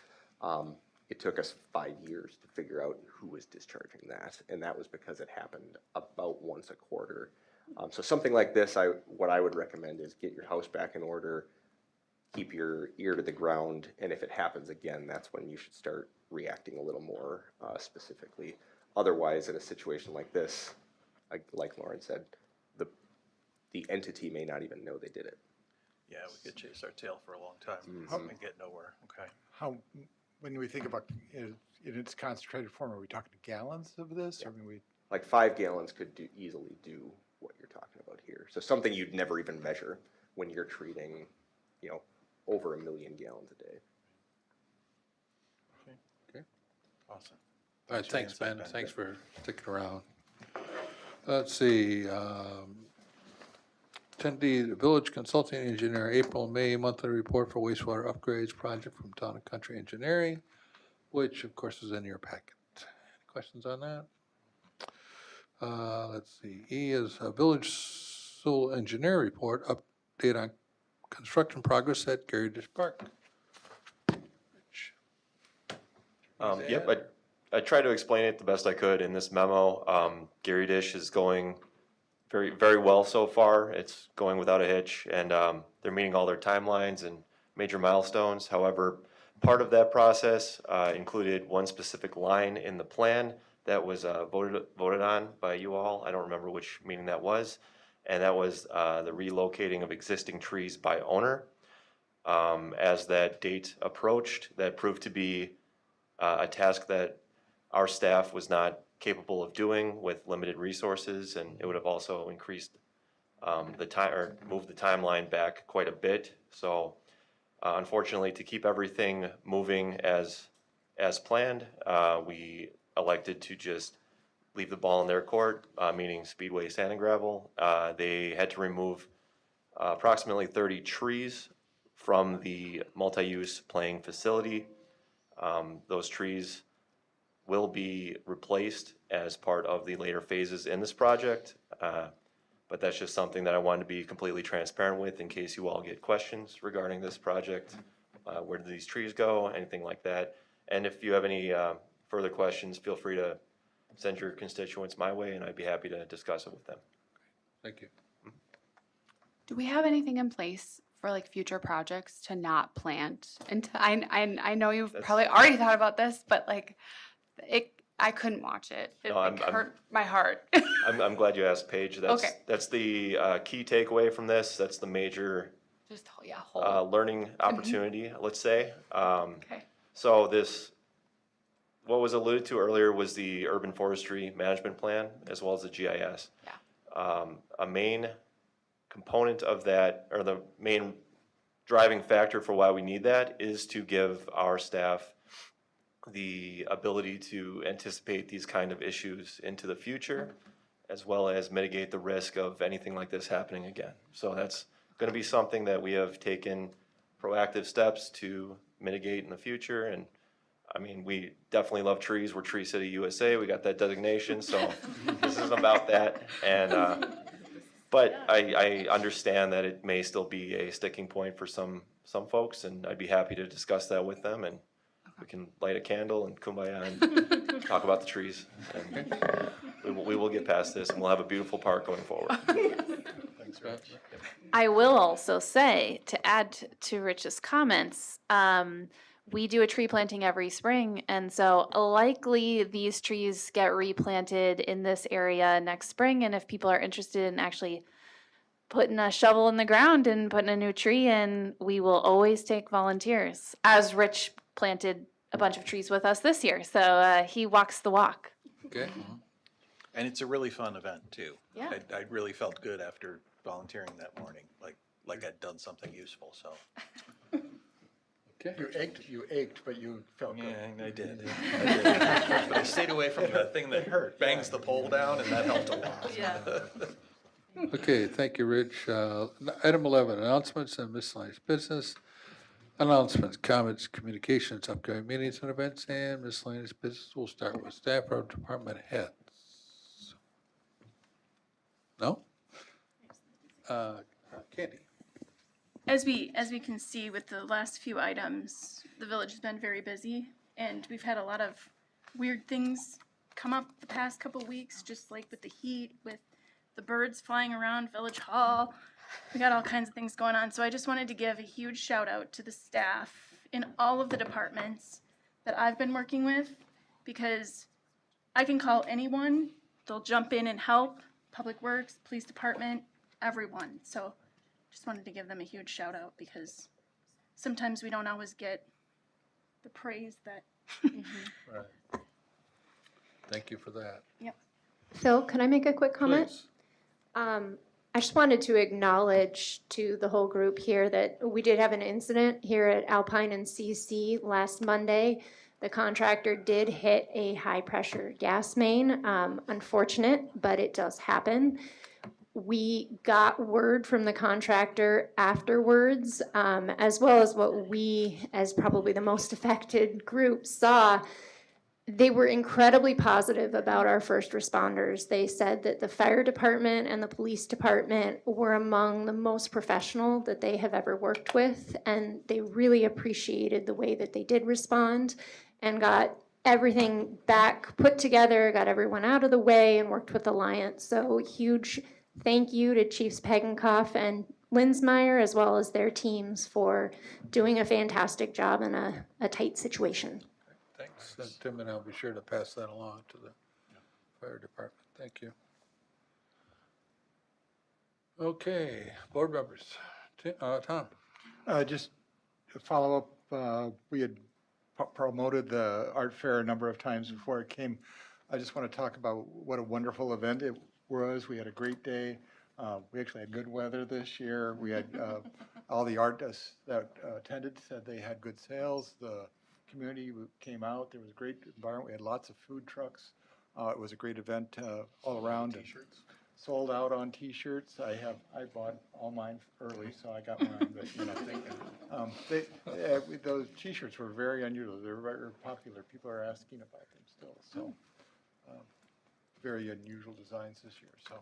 It took us 5 years to figure out who was discharging that, and that was because it happened about once a quarter. So something like this, what I would recommend is get your house back in order, keep your ear to the ground, and if it happens again, that's when you should start reacting a little more specifically. Otherwise, in a situation like this, like Lauren said, the entity may not even know they did it. Yeah, we could chase our tail for a long time and get nowhere. Okay. When we think about in its concentrated form, are we talking gallons of this? Yeah. Or I mean, like 5 gallons could easily do what you're talking about here. So something you'd never even measure when you're treating, over 1 million gallons a day. Okay. Awesome. All right, thanks, Ben. Thanks for sticking around. Let's see. 10D, the Village Consulting Engineer, April, May monthly report for wastewater upgrades project from Town and Country Engineering, which of course is in your packet. Any questions on that? Let's see. E is a Village Civil Engineer report, update on construction progress at Gary Dish Park. Yep, I tried to explain it the best I could in this memo. Gary Dish is going very, very well so far. It's going without a hitch, and they're meeting all their timelines and major milestones. However, part of that process included one specific line in the plan that was voted on by you all. I don't remember which meeting that was, and that was the relocating of existing trees by owner. As that date approached, that proved to be a task that our staff was not capable of doing with limited resources, and it would have also increased the time, or moved the timeline back quite a bit. So unfortunately, to keep everything moving as planned, we elected to just leave the ball in their court, meaning Speedway Sand and Gravel. They had to remove approximately 30 trees from the multi-use playing facility. Those trees will be replaced as part of the later phases in this project. But that's just something that I wanted to be completely transparent with in case you all get questions regarding this project. Where did these trees go? Anything like that. And if you have any further questions, feel free to send your constituents my way, and I'd be happy to discuss it with them. Thank you. Do we have anything in place for like future projects to not plant? And I know you've probably already thought about this, but like I couldn't watch it. It hurt my heart. I'm glad you asked, Paige. That's, Okay. that's the key takeaway from this. That's the major Just whole. learning opportunity, let's say. Okay. So what was alluded to earlier was the urban forestry management plan as well as the GIS. Yeah. A main component of that, or the main driving factor for why we need that, is to give our staff the ability to anticipate these kind of issues into the future, as well as mitigate the risk of anything like this happening again. So that's going to be something that we have taken proactive steps to mitigate in the future. And I mean, we definitely love trees. We're Tree City USA. We got that designation, so this isn't about that. And but I understand that it may still be a sticking point for some folks, and I'd be happy to discuss that with them, and we can light a candle and kumbaya and talk about the trees. And we will get past this, and we'll have a beautiful park going forward. Thanks, Rich. I will also say, to add to Rich's comments, we do a tree planting every spring, and so likely these trees get replanted in this area next spring, and if people are interested in actually putting a shovel in the ground and putting a new tree in, we will always take volunteers, as Rich planted a bunch of trees with us this year, so he walks the walk. Okay. And it's a really fun event too. Yeah. I really felt good after volunteering that morning, like I'd done something useful, so. Okay. You ached, but you felt good. Yeah, I did. But I stayed away from the thing that hurt, bangs the pole down, and that helped a lot. Yeah. Okay, thank you, Rich. Item 11, announcements and miscellaneous business. Announcements, comments, communications, upcoming meetings and events, and miscellaneous business. We'll start with staff or department heads. No? Candy. As we can see with the last few items, the village has been very busy, and we've had a lot of weird things come up the past couple weeks, just like with the heat, with the birds flying around Village Hall. We got all kinds of things going on, so I just wanted to give a huge shout out to the staff in all of the departments that I've been working with, because I can call anyone, they'll jump in and help. Public Works, Police Department, everyone. So just wanted to give them a huge shout out, because sometimes we don't always get the praise that. Right. Thank you for that. Yep. Phil, can I make a quick comment? Please. I just wanted to acknowledge to the whole group here that we did have an incident here at Alpine and CC last Monday. The contractor did hit a high-pressure gas main. Unfortunate, but it does happen. We got word from the contractor afterwards, as well as what we, as probably the most affected group, saw. They were incredibly positive about our first responders. They said that the fire department and the police department were among the most professional that they have ever worked with, and they really appreciated the way that they did respond and got everything back put together, got everyone out of the way, and worked with Alliance. So huge thank you to Chiefs Pegenkoff and Linsmeyer, as well as their teams, for doing a fantastic job in a tight situation. Thanks. And Tim and I'll be sure to pass that along to the fire department. Thank you. Okay, board members. Tom? Just to follow up, we had promoted the art fair a number of times before it came. I just want to talk about what a wonderful event it was. We had a great day. We actually had good weather this year. We had all the artists that attended said they had good sales. The community came out. There was a great environment. We had lots of food trucks. It was a great event all around. T-shirts. Sold out on T-shirts. I bought all mine early, so I got mine. But you know, those T-shirts were very unusual. They're very popular. People are asking about them still. So very unusual designs this year. So,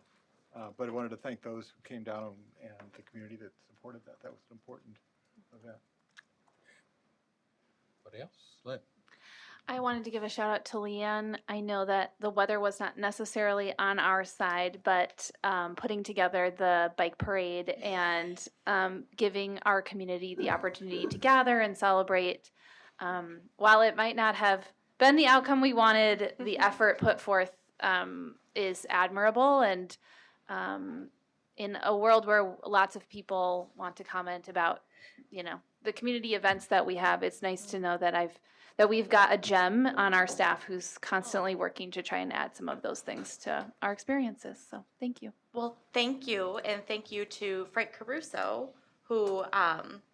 but I wanted to thank those who came down and the community that supported that. That was an important event. Anybody else? Lynn? I wanted to give a shout out to Leanne. I know that the weather was not necessarily on our side, but putting together the bike parade and giving our community the opportunity to gather and celebrate. While it might not have been the outcome we wanted, the effort put forth is admirable. And in a world where lots of people want to comment about, you know, the community events that we have, it's nice to know that we've got a gem on our staff who's constantly working to try and add some of those things to our experiences. So thank you. Well, thank you, and thank you to Frank Caruso, who,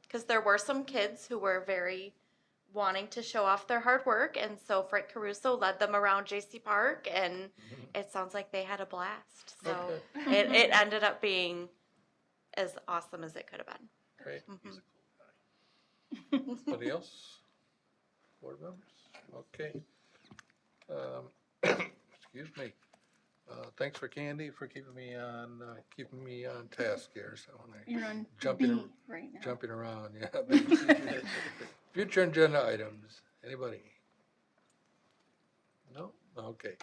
because there were some kids who were very wanting to show off their hard work, and so Frank Caruso led them around JC Park, and it sounds like they had a blast. So it ended up being as awesome as it could have been. Great. Anybody else? Board members? Okay. Excuse me. Thanks for Candy for keeping me on task here. So You're on jumping B right now. Jumping around, yeah. Future agenda items. Anybody? No? Okay.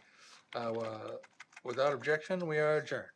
Without objection, we are adjourned.